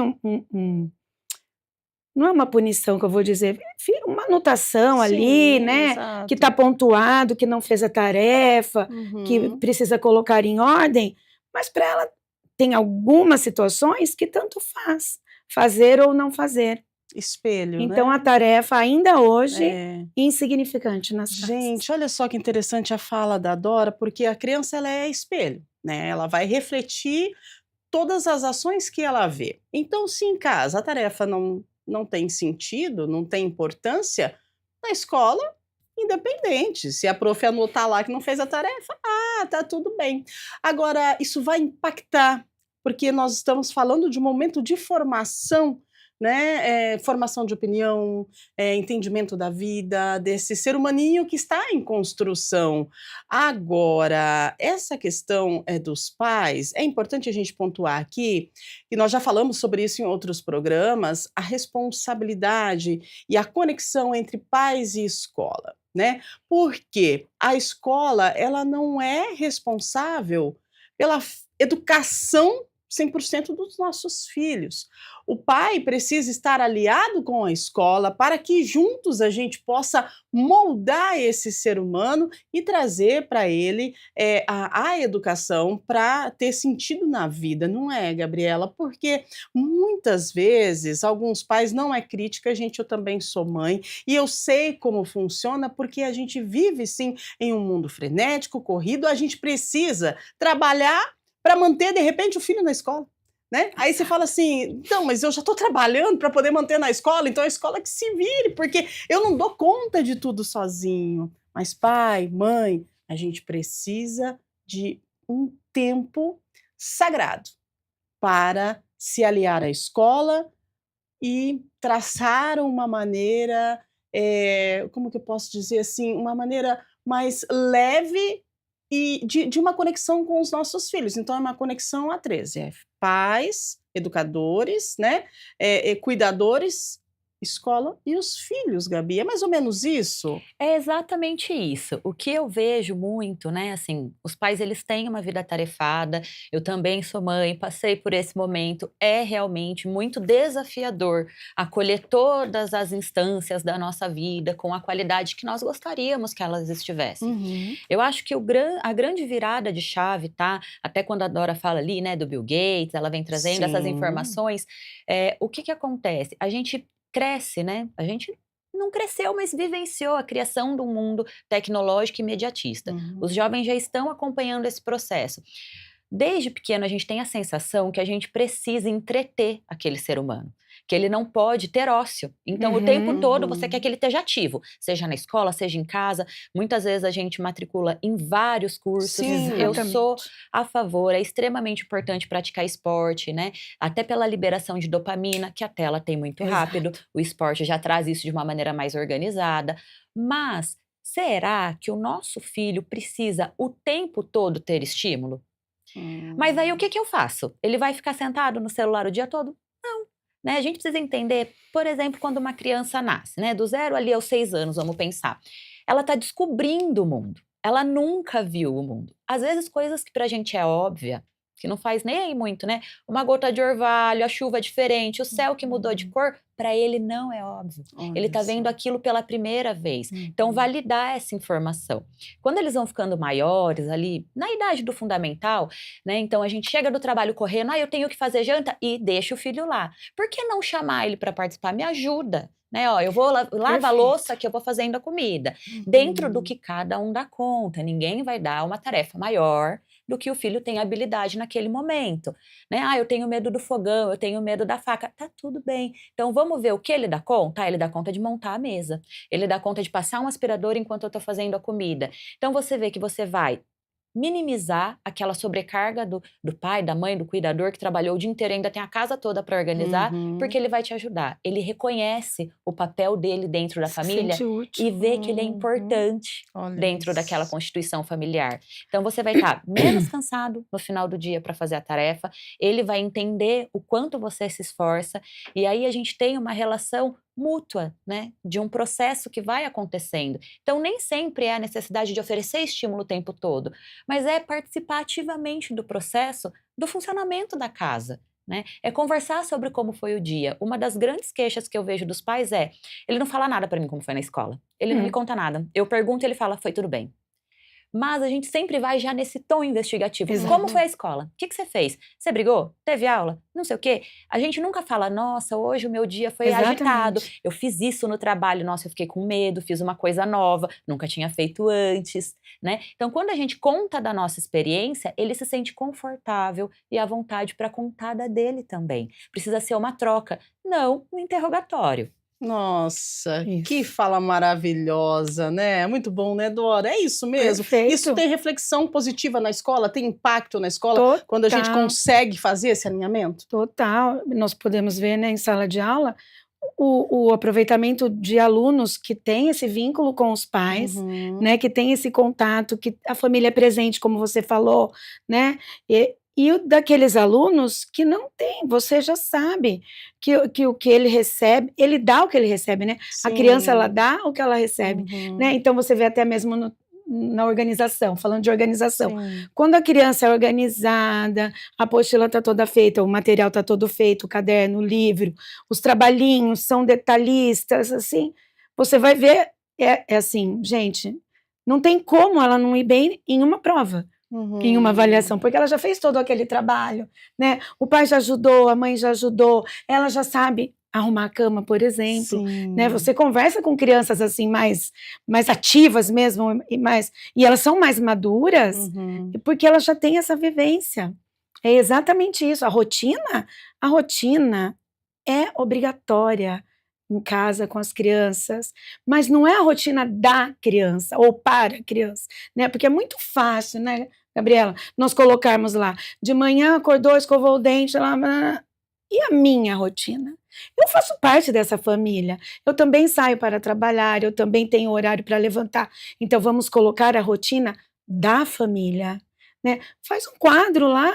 não é uma punição que eu vou dizer, uma anotação ali, né? Exato. Que está pontuado, que não fez a tarefa, que precisa colocar em ordem, mas para ela tem algumas situações que tanto faz, fazer ou não fazer. Espelho, Então, né? a tarefa ainda hoje insignificante nas casas. Gente, olha só que interessante a fala da Dora, porque a criança ela é espelho, né? Ela vai refletir todas as ações que ela vê. Então, se em casa a tarefa não tem sentido, não tem importância, na escola, independente. Se a prof anotar lá que não fez a tarefa, tá tudo bem. Agora, isso vai impactar, porque nós estamos falando de um momento de formação, né? Formação de opinião, entendimento da vida, desse ser humaninho que está em construção. Agora, essa questão dos pais, é importante a gente pontuar aqui, e nós já falamos sobre isso em outros programas, a responsabilidade e a conexão entre pais e escola, né? Porque a escola, ela não é responsável pela educação 100% dos nossos filhos. O pai precisa estar aliado com a escola para que juntos a gente possa moldar esse ser humano e trazer para ele a educação para ter sentido na vida, não é, Gabriela? Porque muitas vezes, alguns pais, não é crítica, gente, eu também sou mãe, e eu sei como funciona, porque a gente vive, sim, em um mundo frenético, corrido, a gente precisa trabalhar para manter, de repente, o filho na escola, né? Aí você fala assim, então, mas eu já estou trabalhando para poder manter na escola, então a escola que se vire, porque eu não dou conta de tudo sozinho. Mas pai, mãe, a gente precisa de um tempo sagrado para se aliar à escola e traçar uma maneira, como que eu posso dizer assim, uma maneira mais leve e de uma conexão com os nossos filhos. Então é uma conexão a 13, pais, educadores, né, cuidadores, escola e os filhos, Gabi. É mais ou menos isso? É exatamente isso. O que eu vejo muito, né, assim, os pais eles têm uma vida atarefada, eu também sou mãe, passei por esse momento, é realmente muito desafiador acolher todas as instâncias da nossa vida com a qualidade que nós gostaríamos que elas estivessem. Eu acho que a grande virada de chave, tá? Até quando a Dora fala ali, né, do Bill Gates, ela vem trazendo essas Sim. informações, o que acontece? A gente cresce, né? A gente não cresceu, mas vivenciou a criação de um mundo tecnológico e imediatista. Os jovens já estão acompanhando esse processo. Desde pequeno, a gente tem a sensação que a gente precisa entreter aquele ser humano, que ele não pode ter ócio. Então, o tempo todo você quer que ele esteja ativo, seja na escola, seja em casa. Muitas vezes a gente matricula em vários cursos. Sim, Eu exatamente. sou a favor, é extremamente importante praticar esporte, né? Até pela liberação de dopamina, que a tela tem muito rápido. O esporte já traz isso de uma maneira mais organizada. Mas será que o nosso filho precisa o tempo todo ter estímulo? Mas aí o que eu faço? Ele vai ficar sentado no celular o dia todo? Não, né? A gente precisa entender, por exemplo, quando uma criança nasce, né? Do 0 ali aos 6 anos, vamos pensar. Ela está descobrindo o mundo. Ela nunca viu o mundo. Às vezes coisas que pra gente é óbvia, que não faz nem muito, né? Uma gota de orvalho, a chuva diferente, o céu que mudou de cor, para ele não é óbvio. Ele está vendo aquilo pela primeira vez. Então, validar essa informação. Quando eles vão ficando maiores, ali, na idade do fundamental, né? Então, a gente chega do trabalho correndo, eu tenho que fazer janta e deixa o filho lá. Por que não chamar ele para participar? Me ajuda. Né, eu vou lavar a louça que eu vou fazendo a comida. Dentro do que cada um dá conta. Ninguém vai dar uma tarefa maior, do que o filho tem habilidade naquele momento, né? Ah, eu tenho medo do fogão, eu tenho medo da faca, tá tudo bem. Então vamos ver o que ele dá conta? Ah, ele dá conta de montar a mesa, ele dá conta de passar um aspirador enquanto eu tô fazendo a comida. Então você vê que você vai minimizar aquela sobrecarga do pai, da mãe, do cuidador que trabalhou o dia inteiro, ainda tem a casa toda para organizar, porque ele vai te ajudar. Ele reconhece o papel dele dentro da Se família sente útil. e vê que ele é importante Olha dentro daquela isso. constituição familiar. Então você vai estar menos cansado no final do dia para fazer a tarefa, ele vai entender o quanto você se esforça, e aí a gente tem uma relação mútua, né, de um processo que vai acontecendo. Então nem sempre é a necessidade de oferecer estímulo o tempo todo, mas é participar ativamente do processo do funcionamento da casa, né? É conversar sobre como foi o dia. Uma das grandes queixas que eu vejo dos pais é: ele não fala nada para mim como foi na escola. Ele não me conta nada. Eu pergunto, ele fala, foi tudo bem. Mas a gente sempre vai já nesse tom investigativo. Exato. Como foi a escola? O que você fez? Você brigou? Teve aula? Não sei o quê. A gente nunca fala, nossa, hoje o meu dia foi agitado. Exatamente. Eu fiz isso no trabalho, nossa, eu fiquei com medo, fiz uma coisa nova, nunca tinha feito antes, né? Então, quando a gente conta da nossa experiência, ele se sente confortável e à vontade para contar da dele também. Precisa ser uma troca, não um interrogatório. Nossa, que Isso. fala maravilhosa, né? Muito bom, né, Dora? É isso mesmo. Isso Perfeito. tem reflexão positiva na escola? Tem impacto na escola quando a gente Total. consegue fazer esse alinhamento? Total. Nós podemos ver, né, em sala de aula, o aproveitamento de alunos que têm esse vínculo com os pais, né, que tem esse contato, que a família é presente, como você falou, né, e o daqueles alunos que não tem, você já sabe que o que ele recebe, ele dá o que ele recebe, né, a criança ela Sim. dá o que ela recebe, né, Uhum. então você vê até mesmo na organização, falando de organização, Sim. quando a criança é organizada, a apostila está toda feita, o material está todo feito, o caderno, o livro, os trabalhinhos são detalhistas, assim, você vai ver, é assim, gente, não tem como ela não ir bem em uma prova, em uma avaliação, Uhum. porque ela já fez todo aquele trabalho, né? O pai já ajudou, a mãe já ajudou, ela já sabe arrumar a cama, por exemplo, né? Sim. Você conversa com crianças assim mais ativas mesmo e elas são mais maduras, Uhum. porque elas já têm essa vivência. É exatamente isso. A rotina é obrigatória em casa com as crianças, mas não é a rotina da criança ou para a criança, né? Porque é muito fácil, né, Gabriela, nós colocarmos lá, de manhã acordou, escovou o dente, lá, e a minha rotina? Eu faço parte dessa família, eu também saio para trabalhar, eu também tenho horário para levantar, então vamos colocar a rotina da família, né? Faz um quadro lá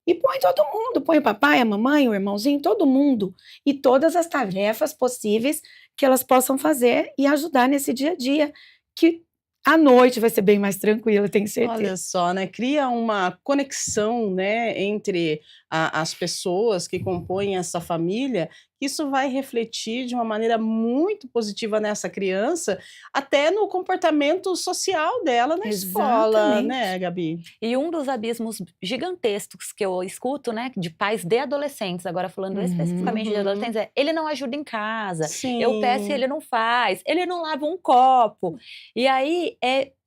e põe todo mundo, põe o papai, a mamãe, o irmãozinho, todo mundo, e todas as tarefas possíveis que elas possam fazer e ajudar nesse dia a dia, que à noite vai ser bem mais tranquilo, eu tenho Olha certeza. só, né, cria uma conexão, né, entre as pessoas que compõem essa família, que isso vai refletir de uma maneira muito positiva nessa criança, até no comportamento social dela na escola, né, Exatamente. Gabi? E um dos abismos gigantescos que eu escuto, né, de pais de adolescentes, agora falando especificamente de Uhum. adolescentes, é: ele não ajuda em casa, eu peço e Sim. ele não faz, ele não lava um copo. E aí,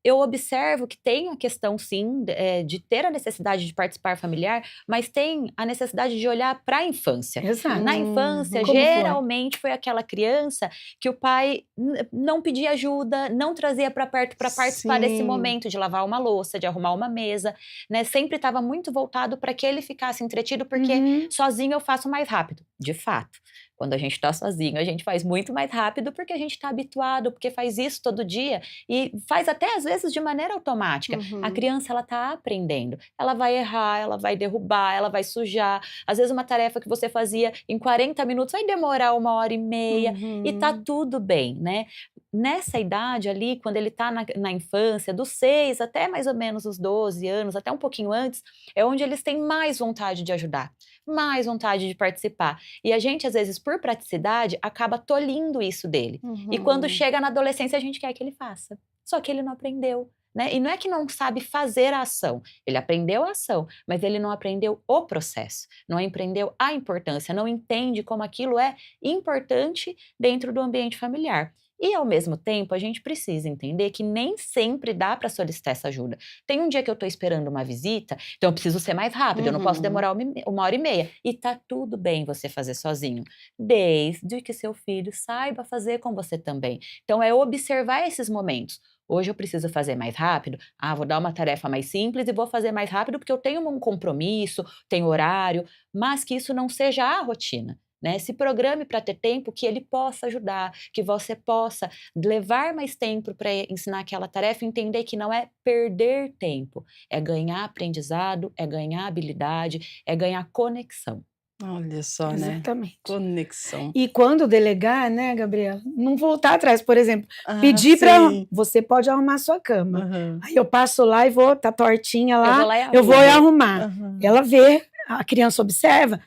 eu observo que tem a questão sim, de ter a necessidade de participar familiar, mas tem a necessidade de olhar para a infância. Na Exato. infância, Como foi? geralmente foi aquela criança que o pai não pedia ajuda, não trazia para perto para participar desse Sim. momento de lavar uma louça, de arrumar uma mesa, né? Sempre estava muito voltado para que ele ficasse entretido, porque Uhum. sozinho eu faço mais rápido. De fato, quando a gente está sozinho, a gente faz muito mais rápido porque a gente está habituado, porque faz isso todo dia e faz até às vezes de maneira automática. A Uhum. criança ela está aprendendo, ela vai errar, ela vai derrubar, ela vai sujar. Às vezes uma tarefa que você fazia em 40 minutos vai demorar 1 hora e meia e tá Uhum. tudo bem, né? Nessa idade ali, quando ele tá na infância, dos 6 até mais ou menos os 12 anos, até um pouquinho antes, é onde eles têm mais vontade de ajudar, mais vontade de participar. E a gente, às vezes, por praticidade, acaba tolhindo isso dele. E quando Uhum. chega na adolescência, a gente quer que ele faça. Só que ele não aprendeu, né? E não é que não sabe fazer a ação, ele aprendeu a ação, mas ele não aprendeu o processo, não aprendeu a importância, não entende como aquilo é importante dentro do ambiente familiar. E, ao mesmo tempo, a gente precisa entender que nem sempre dá para solicitar essa ajuda. Tem um dia que eu estou esperando uma visita, então eu preciso ser mais rápido, eu não posso demorar uma hora e meia. E tá tudo bem você fazer sozinho, desde que seu filho saiba fazer com você também. Então, é observar esses momentos. Hoje eu preciso fazer mais rápido, vou dar uma tarefa mais simples e vou fazer mais rápido porque eu tenho um compromisso, tenho horário, mas que isso não seja a rotina. Né? Se programe para ter tempo que ele possa ajudar, que você possa levar mais tempo para ensinar aquela tarefa e entender que não é perder tempo, é ganhar aprendizado, é ganhar habilidade, é ganhar conexão. Olha só, né? Exatamente. Conexão. E quando delegar, né, Gabriela, não voltar atrás, por exemplo, pedir para você pode arrumar a sua cama. Aí eu passo lá e vou, tá tortinha lá, eu vou arrumar. Ela vê, a criança observa,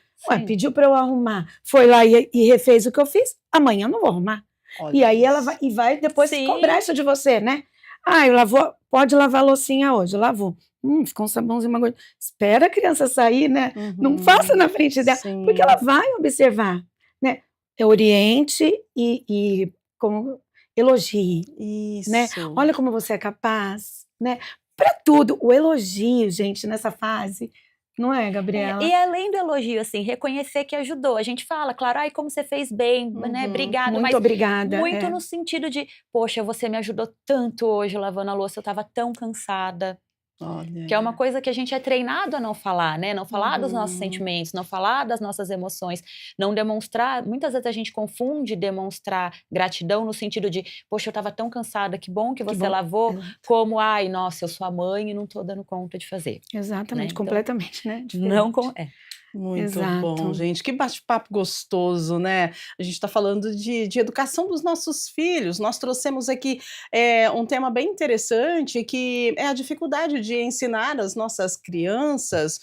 pediu para eu arrumar, foi lá e refez o que eu fiz, amanhã eu não vou arrumar. Olha, e aí ela vai depois cobrar isso de você, né? Pode lavar a loucinha hoje, eu lavou. Ficou um sabãozinho, uma coisa. Espera a criança sair, né? Não faça na frente dela, porque ela vai observar, né? Oriente e como elogie, isso. Né? Olha como você é capaz, né? Para tudo, o elogio, gente, nessa fase. Não é, Gabriela? E além do elogio, assim, reconhecer que ajudou. A gente fala, claro, como você fez bem, né? Obrigada. Muito obrigada. Muito no sentido de, poxa, você me ajudou tanto hoje lavando a louça, eu estava tão cansada. Olha. Que é uma coisa que a gente é treinado a não falar, né? Não falar dos nossos sentimentos, não falar das nossas emoções, não demonstrar. Muitas vezes a gente confunde demonstrar gratidão no sentido de, poxa, eu estava tão cansada, que bom que você lavou, como, nossa, eu sou a mãe e não estou dando conta de fazer. Exatamente, né? Completamente, né? Diferente. Não Muito bom, gente. Que bate-papo gostoso, né? A gente está falando de educação dos nossos filhos. Nós trouxemos aqui um tema bem interessante, que é a dificuldade de ensinar as nossas crianças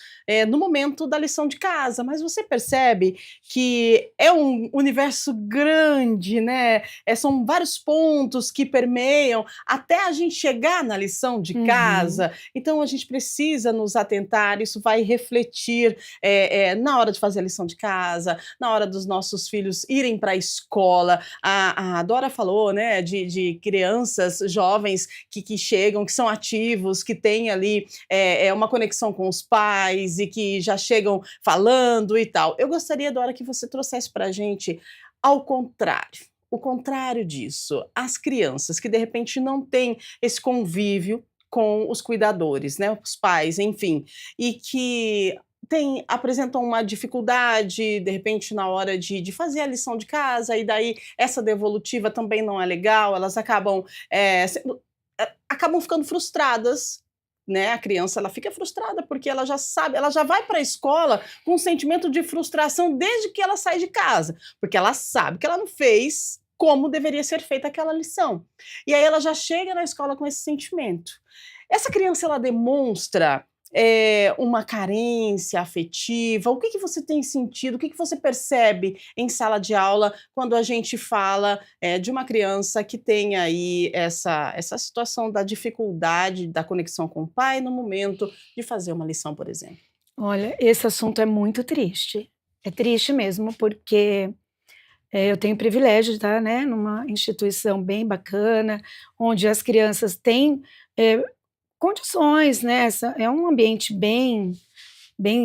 no momento da lição de casa. Mas você percebe que é um universo grande, né? São vários pontos que permeiam até a gente chegar na lição de casa. Então, a gente precisa nos atentar, isso vai refletir na hora de fazer a lição de casa, na hora dos nossos filhos irem para a escola. A Dora falou, né, de crianças jovens que chegam, que são ativos, que têm ali uma conexão com os pais e que já chegam falando e tal. Eu gostaria, Dora, que você trouxesse para a gente ao contrário. O contrário disso, as crianças que de repente não têm esse convívio com os cuidadores, né, os pais, enfim, e que apresentam uma dificuldade, de repente, na hora de fazer a lição de casa, e daí essa devolutiva também não é legal, elas acabam ficando frustradas, né? A criança, ela fica frustrada porque ela já sabe, ela já vai para a escola com um sentimento de frustração desde que ela sai de casa, porque ela sabe que ela não fez como deveria ser feita aquela lição. E aí ela já chega na escola com esse sentimento. Essa criança, ela demonstra uma carência afetiva? O que você tem sentido? O que você percebe em sala de aula quando a gente fala de uma criança que tem aí essa situação da dificuldade da conexão com o pai no momento de fazer uma lição, por exemplo? Olha, esse assunto é muito triste. É triste mesmo, porque eu tenho o privilégio de estar, né, numa instituição bem bacana, onde as crianças têm condições, né? É um ambiente bem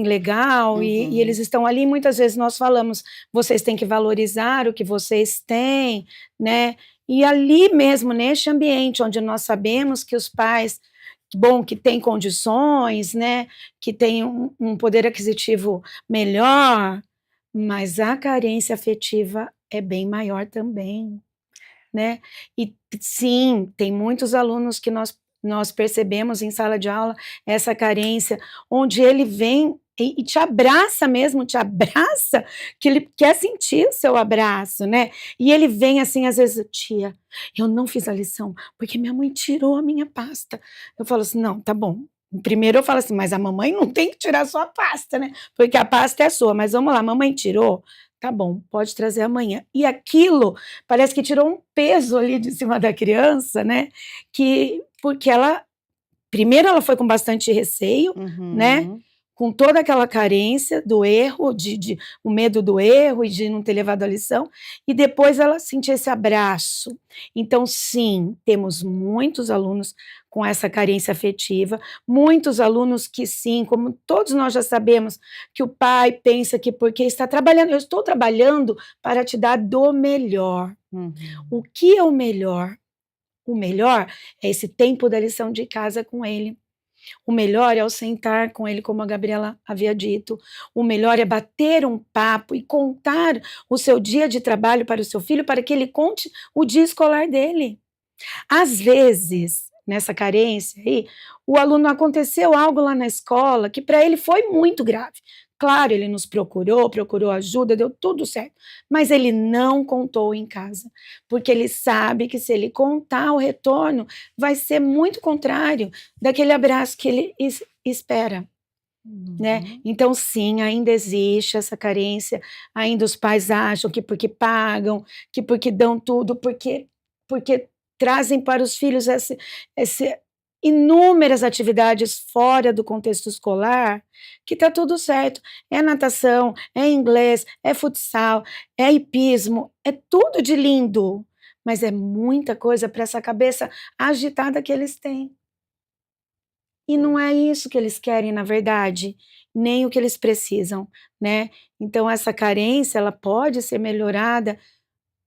legal e eles estão ali. Muitas vezes nós falamos, vocês têm que valorizar o que vocês têm, né? E ali mesmo, neste ambiente onde nós sabemos que os pais, que têm condições, né? Que têm um poder aquisitivo melhor, mas a carência afetiva é bem maior também, né? E sim, tem muitos alunos que nós percebemos em sala de aula essa carência, onde ele vem e te abraça mesmo, que ele quer sentir o seu abraço, né? E ele vem assim, às vezes, tia, eu não fiz a lição, porque minha mãe tirou a minha pasta. Eu falo assim, não, tá bom. Primeiro eu falo assim, mas a mamãe não tem que tirar a sua pasta, né? Porque a pasta é sua, mas vamos lá, mamãe tirou? Tá bom, pode trazer amanhã. E aquilo parece que tirou um peso ali de cima da criança, né? Porque primeiro ela foi com bastante receio, né? com toda aquela carência do erro, o medo do erro e de não ter levado a lição, e depois ela sentir esse abraço. Então, sim, temos muitos alunos com essa carência afetiva, muitos alunos que sim, como todos nós já sabemos, que o pai pensa que porque está trabalhando, eu estou trabalhando para te dar do melhor. O que é o melhor? O melhor é esse tempo da lição de casa com ele. O melhor é o sentar com ele, como a Gabriela havia dito. O melhor é bater um papo e contar o seu dia de trabalho para o seu filho, para que ele conte o dia escolar dele. Às vezes, nessa carência aí, o aluno aconteceu algo lá na escola que para ele foi muito grave. Claro, ele nos procurou ajuda, deu tudo certo, mas ele não contou em casa, porque ele sabe que se ele contar o retorno, vai ser muito contrário daquele abraço que ele espera. Né? Então, sim, ainda existe essa carência, ainda os pais acham que porque pagam, que porque dão tudo, porque trazem para os filhos inúmeras atividades fora do contexto escolar, que está tudo certo. É natação, é inglês, é futsal, é hipismo, é tudo de lindo, mas é muita coisa para essa cabeça agitada que eles têm. E não é isso que eles querem, na verdade, nem o que eles precisam, né? Então, essa carência, ela pode ser melhorada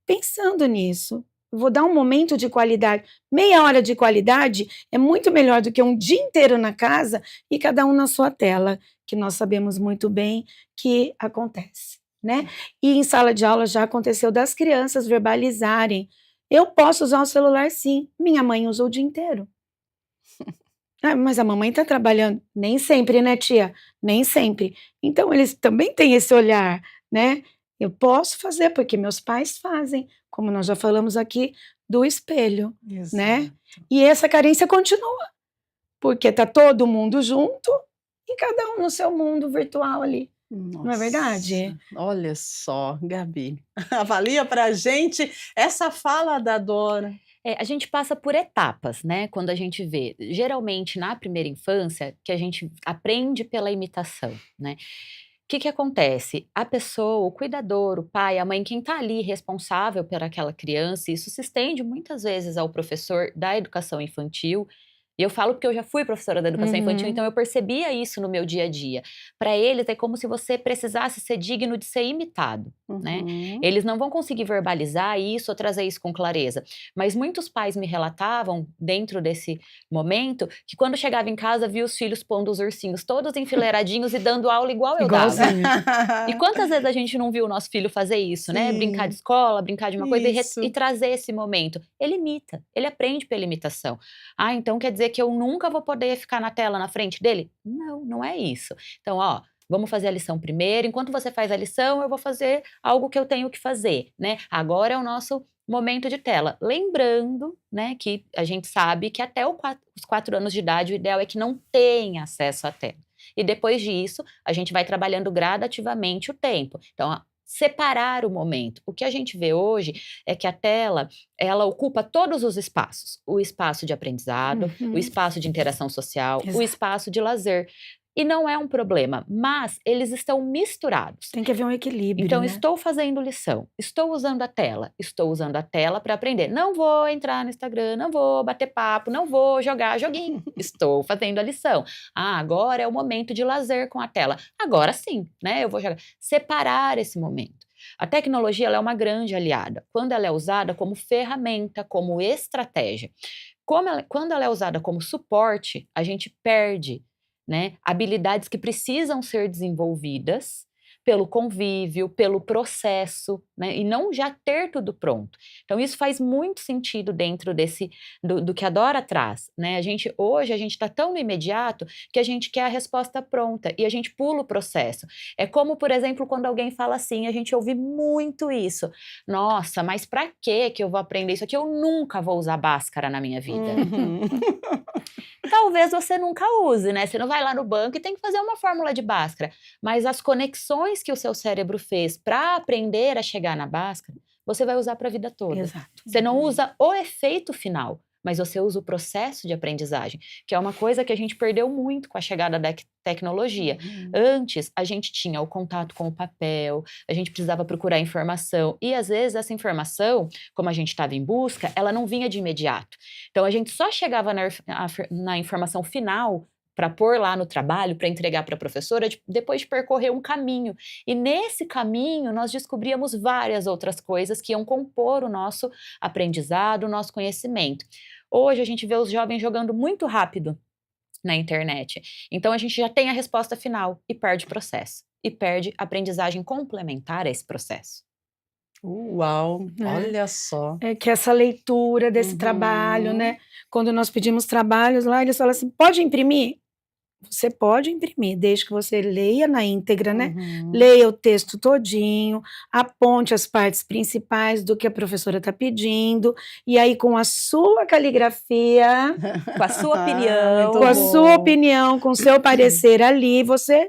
pensando nisso. Vou dar um momento de qualidade. Meia hora de qualidade é muito melhor do que um dia inteiro na casa e cada um na sua tela, que nós sabemos muito bem que acontece, né? E em sala de aula já aconteceu das crianças verbalizarem: eu posso usar o celular sim, minha mãe usa o dia inteiro. Mas a mamãe está trabalhando. Nem sempre, né, tia? Nem sempre. Então, eles também têm esse olhar, né? Eu posso fazer, porque meus pais fazem, como nós já falamos aqui, do espelho, né? E essa carência continua, porque está todo mundo junto e cada um no seu mundo virtual ali. Nossa, não é verdade? Olha só, Gabi, avalia pra gente essa fala da Dora. A gente passa por etapas, né? Quando a gente vê, geralmente na primeira infância, que a gente aprende pela imitação, né? O que acontece? A pessoa, o cuidador, o pai, a mãe, quem está ali responsável por aquela criança, isso se estende muitas vezes ao professor da educação infantil. E eu falo porque eu já fui professora da educação infantil, então eu percebia isso no meu dia a dia. Para eles é como se você precisasse ser digno de ser imitado, né? Eles não vão conseguir verbalizar isso ou trazer isso com clareza. Mas muitos pais me relatavam, dentro desse momento, que quando chegava em casa, via os filhos pondo os ursinhos todos enfileiradinhos e dando aula igual eu dava. E quantas vezes a gente não viu o nosso filho fazer isso, né? Sim. Brincar de escola, brincar de uma coisa Isso. e trazer esse momento. Ele imita, ele aprende pela imitação. Então quer dizer que eu nunca vou poder ficar na tela na frente dele? Não, não é isso. Então, vamos fazer a lição primeiro. Enquanto você faz a lição, eu vou fazer algo que eu tenho que fazer, né? Agora é o nosso momento de tela. Lembrando, né, que a gente sabe que até os 4 anos de idade, o ideal é que não tenha acesso à tela. E depois disso, a gente vai trabalhando gradativamente o tempo. Então, separar o momento. O que a gente vê hoje é que a tela, ela ocupa todos os espaços. O espaço de aprendizado, o espaço de interação social, Exato. o espaço de lazer. E não é um problema, mas eles estão misturados. Tem que haver um equilíbrio, Então, né? estou fazendo lição, estou usando a tela para aprender. Não vou entrar no Instagram, não vou bater papo, não vou jogar joguinho. Estou fazendo a lição. Agora é o momento de lazer com a tela. Agora sim, né? Eu vou jogar. Separar esse momento. A tecnologia, ela é uma grande aliada, quando ela é usada como ferramenta, como estratégia. Quando ela é usada como suporte, a gente perde, né, habilidades que precisam ser desenvolvidas pelo convívio, pelo processo, né, e não já ter tudo pronto. Então isso faz muito sentido dentro do que a Dora traz, né? Hoje a gente está tão no imediato que a gente quer a resposta pronta e a gente pula o processo. É como, por exemplo, quando alguém fala assim, a gente ouve muito isso. Nossa, mas para que eu vou aprender isso aqui? Eu nunca vou usar Bhaskara na minha vida. Talvez você nunca use, né? Você não vai lá no banco e tem que fazer uma fórmula de Bhaskara. Mas as conexões que o seu cérebro fez para aprender a chegar na Bhaskara, você vai usar para a vida toda. Exato. Você não usa o efeito final, mas você usa o processo de aprendizagem, que é uma coisa que a gente perdeu muito com a chegada da tecnologia. Antes, a gente tinha o contato com o papel, a gente precisava procurar informação, e às vezes essa informação, como a gente estava em busca, ela não vinha de imediato. Então, a gente só chegava na informação final para pôr lá no trabalho, para entregar para a professora, depois de percorrer um caminho. E nesse caminho, nós descobríamos várias outras coisas que iam compor o nosso aprendizado, o nosso conhecimento. Hoje, a gente vê os jovens jogando muito rápido na internet. Então, a gente já tem a resposta final e perde o processo. E perde a aprendizagem complementar a esse processo. Uau, olha só. É que essa leitura desse trabalho, né? Quando nós pedimos trabalhos lá, eles falam assim, pode imprimir? Você pode imprimir, desde que você leia na íntegra, né? Leia o texto todinho, aponte as partes principais do que a professora está pedindo, e aí com a sua caligrafia, com a sua opinião, com a sua opinião, com o seu parecer ali, você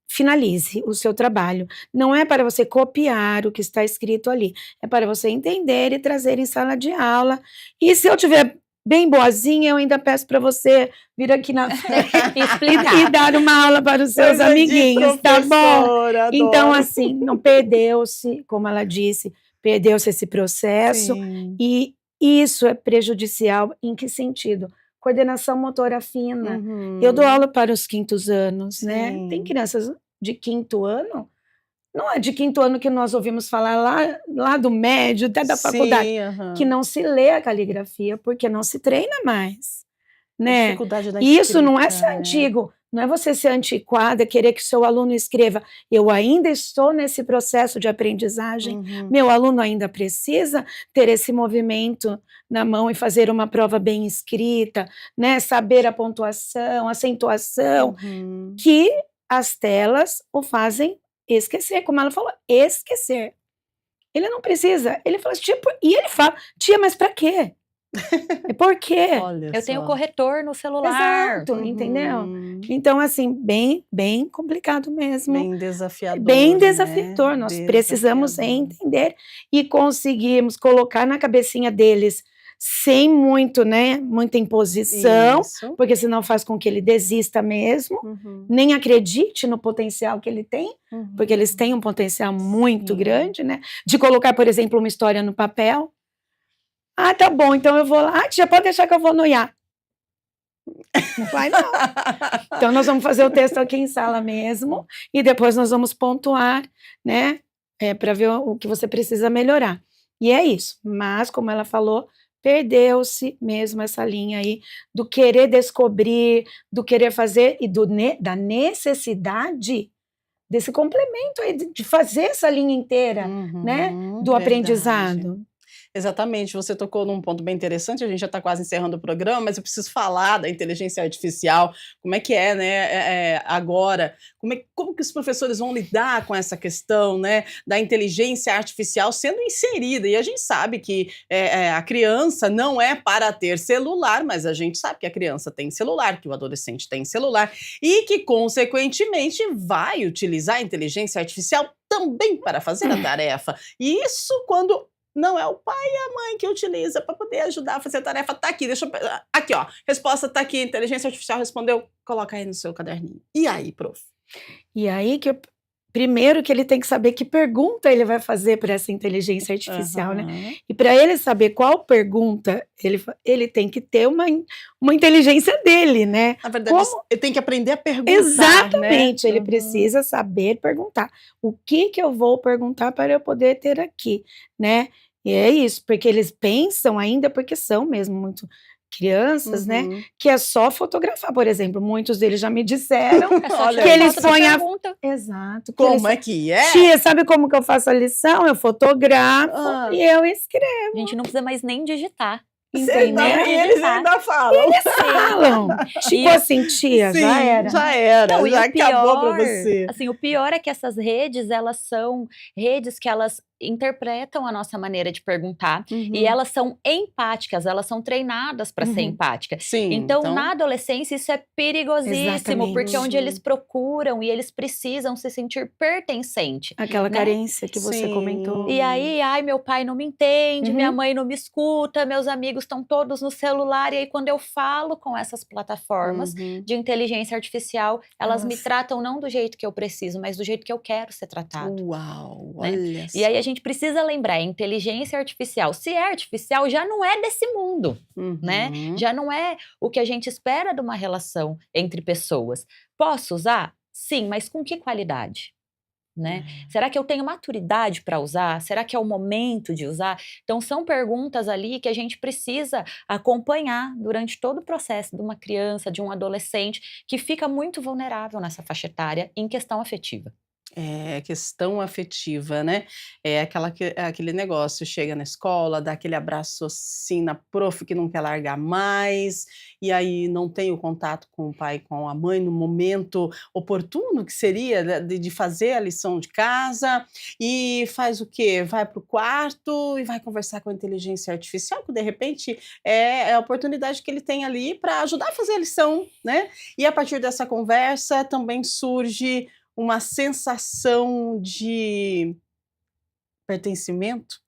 finalize o seu trabalho. Não é para você copiar o que está escrito ali, é para você entender e trazer em sala de aula. E se eu tiver bem boazinha, eu ainda peço para você vir aqui na frente e dar uma aula para os seus amiguinhos, tá bom? Adoro. Então, assim, não perdeu-se, como ela disse, perdeu-se esse processo. Sim. E isso é prejudicial em que sentido? Coordenação motora fina. Eu dou aula para os 5º anos, né? Tem crianças de 5º ano, não é de 5º ano que nós ouvimos falar lá do médio, até da faculdade, que não se lê a caligrafia porque não se treina mais, né? Dificuldade da Isso escrita, não é ser antigo, não é você ser antiquada, querer que seu aluno escreva. Eu ainda estou nesse processo de aprendizagem, meu aluno ainda precisa ter esse movimento na mão e fazer uma prova bem escrita, né? Saber a pontuação, a acentuação, que as telas o fazem esquecer, como ela falou, esquecer. Ele não precisa, ele fala, tipo, e ele fala, tia, mas pra quê? Por quê? Eu tenho corretor no celular. Exato, entendeu? Então, assim, bem complicado mesmo. Bem desafiador. Bem desafiador. Né? Nós precisamos entender e conseguirmos colocar na cabecinha deles sem muito, né, muita imposição, porque senão faz com que ele desista mesmo, nem acredite no potencial que ele tem, porque eles têm um potencial muito grande, né, de colocar, por exemplo, uma história no papel. Ah, tá bom, então eu vou lá. Ah, tia, pode deixar que eu vou no IA. Não vai, não. Então, nós vamos fazer o texto aqui em sala mesmo, e depois nós vamos pontuar, né, para ver o que você precisa melhorar. E é isso. Mas, como ela falou, perdeu-se mesmo essa linha aí do querer descobrir, do querer fazer e da necessidade desse complemento aí, de fazer essa linha inteira, né, do aprendizado. Exatamente, você tocou num ponto bem interessante, a gente já está quase encerrando o programa, mas eu preciso falar da inteligência artificial, como é que é, né, agora, como que os professores vão lidar com essa questão, né, da inteligência artificial sendo inserida, e a gente sabe que a criança não é para ter celular, mas a gente sabe que a criança tem celular, que o adolescente tem celular, e que, consequentemente, vai utilizar a inteligência artificial também para fazer a tarefa, e isso quando não é o pai e a mãe que utiliza para poder ajudar a fazer a tarefa. Tá aqui, deixa eu... Aqui, ó, resposta tá aqui, inteligência artificial respondeu, coloca aí no seu caderninho. E aí, prof? E aí primeiro que ele tem que saber que pergunta ele vai fazer para essa inteligência artificial, né? E para ele saber qual pergunta, ele tem que ter uma inteligência dele, né? Na verdade, ele tem que aprender a perguntar, exatamente, né? Ele precisa saber perguntar. O que eu vou perguntar para eu poder ter aqui, né? E é isso, porque eles pensam ainda, porque são mesmo muito crianças, né, que é só fotografar, por exemplo, muitos deles já me disseram que eles põem a... Exato. Como é que é? Tia, sabe como que eu faço a lição? Eu fotografo e eu escrevo. A gente não precisa mais nem digitar. Entendeu? E eles ainda falam. Eles falam. Tipo assim, tia, sim, já era. Já era, não, já acabou pra você. Assim, o pior é que essas redes, elas são redes que elas interpretam a nossa maneira de perguntar e Uhum. elas são empáticas, elas são treinadas para ser Uhum. empáticas. Sim, Então, na adolescência, isso é perigosíssimo, porque é onde eles Exatamente. procuram e eles precisam se sentir pertencente, Aquela né? carência que você comentou. E aí, ai, meu pai não me entende, minha Uhum. mãe não me escuta, meus amigos estão todos no celular. E aí, quando eu falo com essas plataformas Uhum. de inteligência artificial, elas me Elas tratam não do jeito que eu preciso, mas do jeito que eu quero ser tratado, Uau, né? olha E aí a só. gente precisa lembrar, inteligência artificial, se é artificial, já não é desse mundo, né? Uhum. Já não é o que a gente espera de uma relação entre pessoas. Posso usar? Sim, mas com que qualidade? Né? Será que eu tenho maturidade para usar? Será que é o momento de usar? Então, são perguntas ali que a gente precisa acompanhar durante todo o processo de uma criança, de um adolescente, que fica muito vulnerável nessa faixa etária em questão afetiva. É, questão afetiva, né. É aquele negócio, chega na escola, dá aquele abraço, assim, na prof que não quer largar mais, e aí não tem o contato com o pai e com a mãe no momento oportuno que seria, né, de fazer a lição de casa, e faz o quê? Vai para o quarto e vai conversar com a inteligência artificial, que de repente é a oportunidade que ele tem ali para ajudar a fazer a lição, né. E a partir dessa conversa também surge uma sensação de pertencimento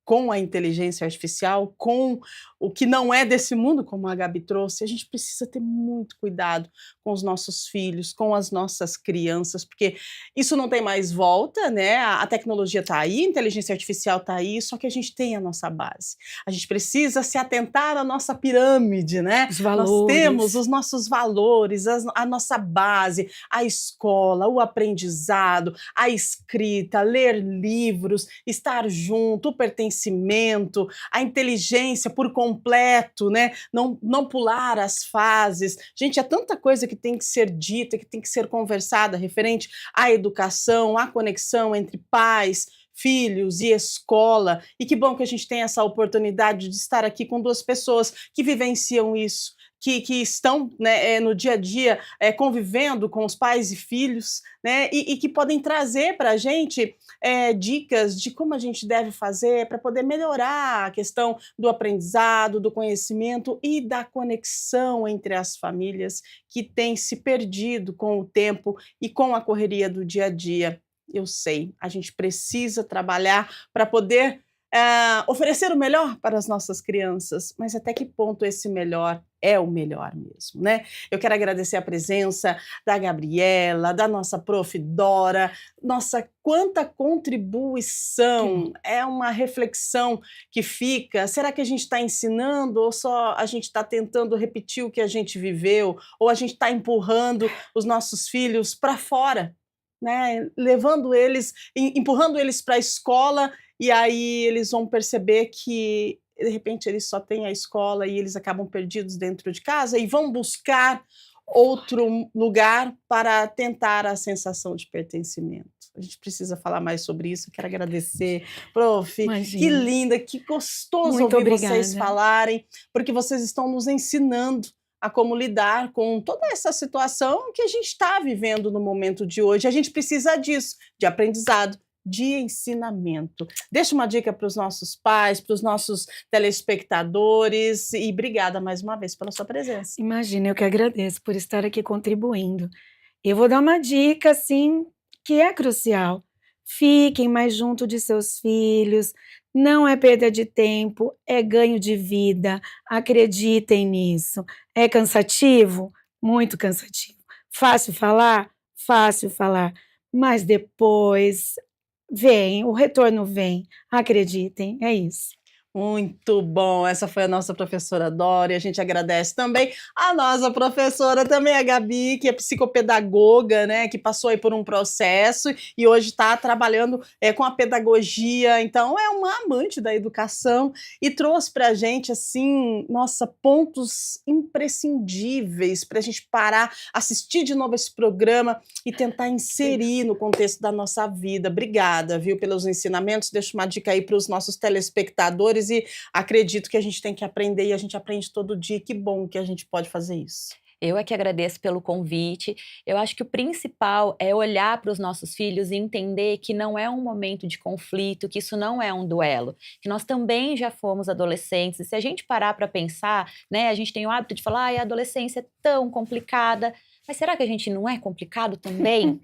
com a inteligência artificial, com o que não é desse mundo, como a Gabi trouxe. A gente precisa ter muito cuidado com os nossos filhos, com as nossas crianças, porque isso não tem mais volta, né? A tecnologia está aí, a inteligência artificial está aí, só que a gente tem a nossa base. A gente precisa se atentar à nossa pirâmide, né? os Nós temos valores. os nossos valores, a nossa base, a escola, o aprendizado, a escrita, ler livros, estar junto, o pertencimento, a inteligência por completo, né? Não pular as fases. Gente, é tanta coisa que tem que ser dita, que tem que ser conversada referente à educação, à conexão entre pais, filhos e escola. E que bom que a gente tem essa oportunidade de estar aqui com duas pessoas que vivenciam isso, que estão, né, no dia a dia, convivendo com os pais e filhos, né, e que podem trazer para a gente dicas de como a gente deve fazer para poder melhorar a questão do aprendizado, do conhecimento e da conexão entre as famílias que tem se perdido com o tempo e com a correria do dia a dia. Eu sei, a gente precisa trabalhar para poder oferecer o melhor para as nossas crianças, mas até que ponto esse melhor é o melhor mesmo, né? Eu quero agradecer a presença da Gabriela, da nossa prof. Dora. Nossa, quanta Que bom. contribuição! É uma reflexão que fica. Será que a gente está ensinando ou só a gente está tentando repetir o que a gente viveu? Ou a gente está empurrando os nossos filhos para fora, né? Levando eles, empurrando eles para a escola, e aí eles vão perceber que de repente eles só têm a escola e eles acabam perdidos dentro de casa e vão buscar outro lugar para tentar a sensação de pertencimento. A gente precisa falar mais sobre isso. Eu quero agradecer, prof. Que Imagina. linda, que gostoso Muito ouvir vocês obrigada. falarem, porque vocês estão nos ensinando a como lidar com toda essa situação que a gente está vivendo no momento de hoje. A gente precisa disso, de aprendizado, de ensinamento. Deixa uma dica para os nossos pais, para os nossos telespectadores, e obrigada mais uma vez pela sua presença. Imagina, eu que agradeço por estar aqui contribuindo. Eu vou dar uma dica, assim, que é crucial. Fiquem mais junto de seus filhos, não é perda de tempo, é ganho de vida, acreditem nisso. É cansativo? Muito cansativo. Fácil falar? Fácil falar, mas depois vem, o retorno vem, acreditem, é isso. Muito bom, essa foi a nossa professora Dora, e a gente agradece também a nossa professora também, a Gabi, que é psicopedagoga, né, que passou aí por um processo e hoje está trabalhando com a pedagogia, então é uma amante da educação e trouxe para a gente, assim, nossa, pontos imprescindíveis para a gente parar, assistir de novo esse programa e tentar inserir no contexto da nossa vida. Obrigada, viu, pelos ensinamentos. Deixo uma dica aí para os nossos telespectadores e acredito que a gente tem que aprender e a gente aprende todo dia. Que bom que a gente pode fazer isso. Eu é que agradeço pelo convite. Eu acho que o principal é olhar para os nossos filhos e entender que não é um momento de conflito, que isso não é um duelo, que nós também já fomos adolescentes. E se a gente parar para pensar, né, a gente tem o hábito de falar, a adolescência é tão complicada, mas será que a gente não é complicado também?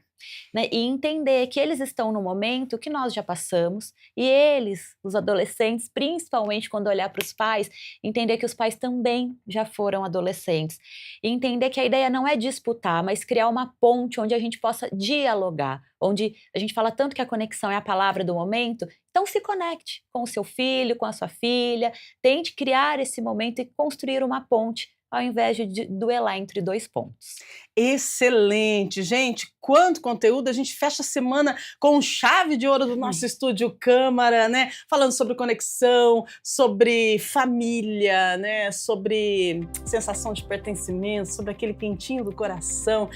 Né, e entender que eles estão no momento que nós já passamos e eles, os adolescentes, principalmente quando olhar para os pais, entender que os pais também já foram adolescentes e entender que a ideia não é disputar, mas criar uma ponte onde a gente possa dialogar, onde a gente fala tanto que a conexão é a palavra do momento, então se conecte com o seu filho, com a sua filha, tente criar esse momento e construir uma ponte ao invés de duelar entre dois pontos. Excelente, gente, quanto conteúdo, a gente fecha a semana com chave de ouro do nosso Estúdio Câmara, né, falando sobre conexão, sobre família, né, sobre sensação de pertencimento, sobre aquele quentinho do coração.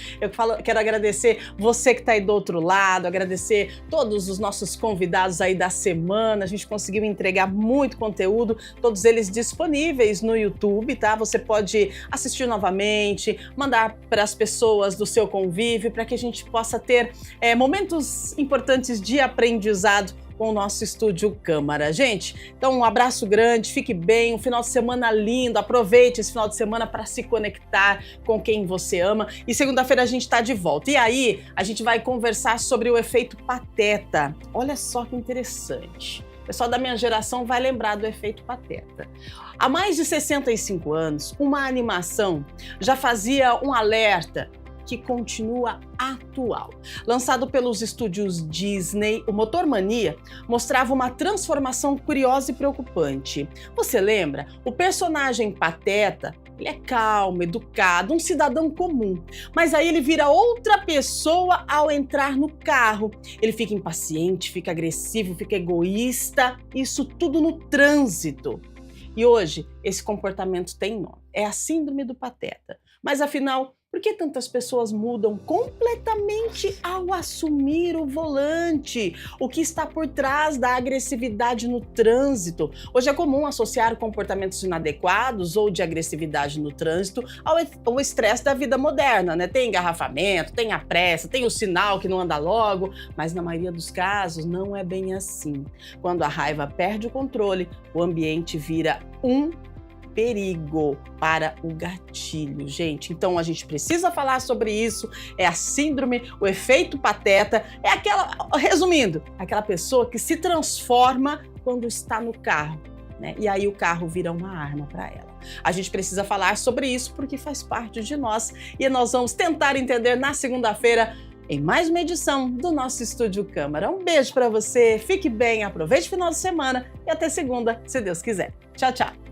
Quero agradecer você que está aí do outro lado, agradecer todos os nossos convidados aí da semana, a gente conseguiu entregar muito conteúdo, todos eles disponíveis no YouTube, tá? Você pode assistir novamente, mandar para as pessoas do seu convívio, para que a gente possa ter momentos importantes de aprendizado com o nosso Estúdio Câmara. Gente, então um abraço grande, fique bem, um final de semana lindo, aproveite esse final de semana para se conectar com quem você ama e segunda-feira a gente está de volta. E aí, a gente vai conversar sobre o efeito pateta. Olha só que interessante. O pessoal da minha geração vai lembrar do efeito pateta. Há mais de 65 anos, uma animação já fazia um alerta que continua atual. Lançado pelos estúdios Disney, o Motor Mania mostrava uma transformação curiosa e preocupante. Você lembra? O personagem Pateta, ele é calmo, educado, um cidadão comum. Mas aí ele vira outra pessoa ao entrar no carro. Ele fica impaciente, fica agressivo, fica egoísta, isso tudo no trânsito. E hoje, esse comportamento tem nome. É a síndrome do pateta. Mas afinal, por que tantas pessoas mudam completamente ao assumir o volante? O que está por trás da agressividade no trânsito? Hoje é comum associar comportamentos inadequados ou de agressividade no trânsito ao estresse da vida moderna, né? Tem engarrafamento, tem a pressa, tem o sinal que não anda logo, mas na maioria dos casos não é bem assim. Quando a raiva perde o controle, o ambiente vira um perigo para o gatilho, gente. Então a gente precisa falar sobre isso, é a síndrome, o efeito pateta, é aquela, resumindo, aquela pessoa que se transforma quando está no carro, né? E aí o carro vira uma arma para ela. A gente precisa falar sobre isso porque faz parte de nós e nós vamos tentar entender na segunda-feira em mais uma edição do nosso Estúdio Câmara. Um beijo para você, fique bem, aproveite o final de semana e até segunda, se Deus quiser. Tchau, tchau!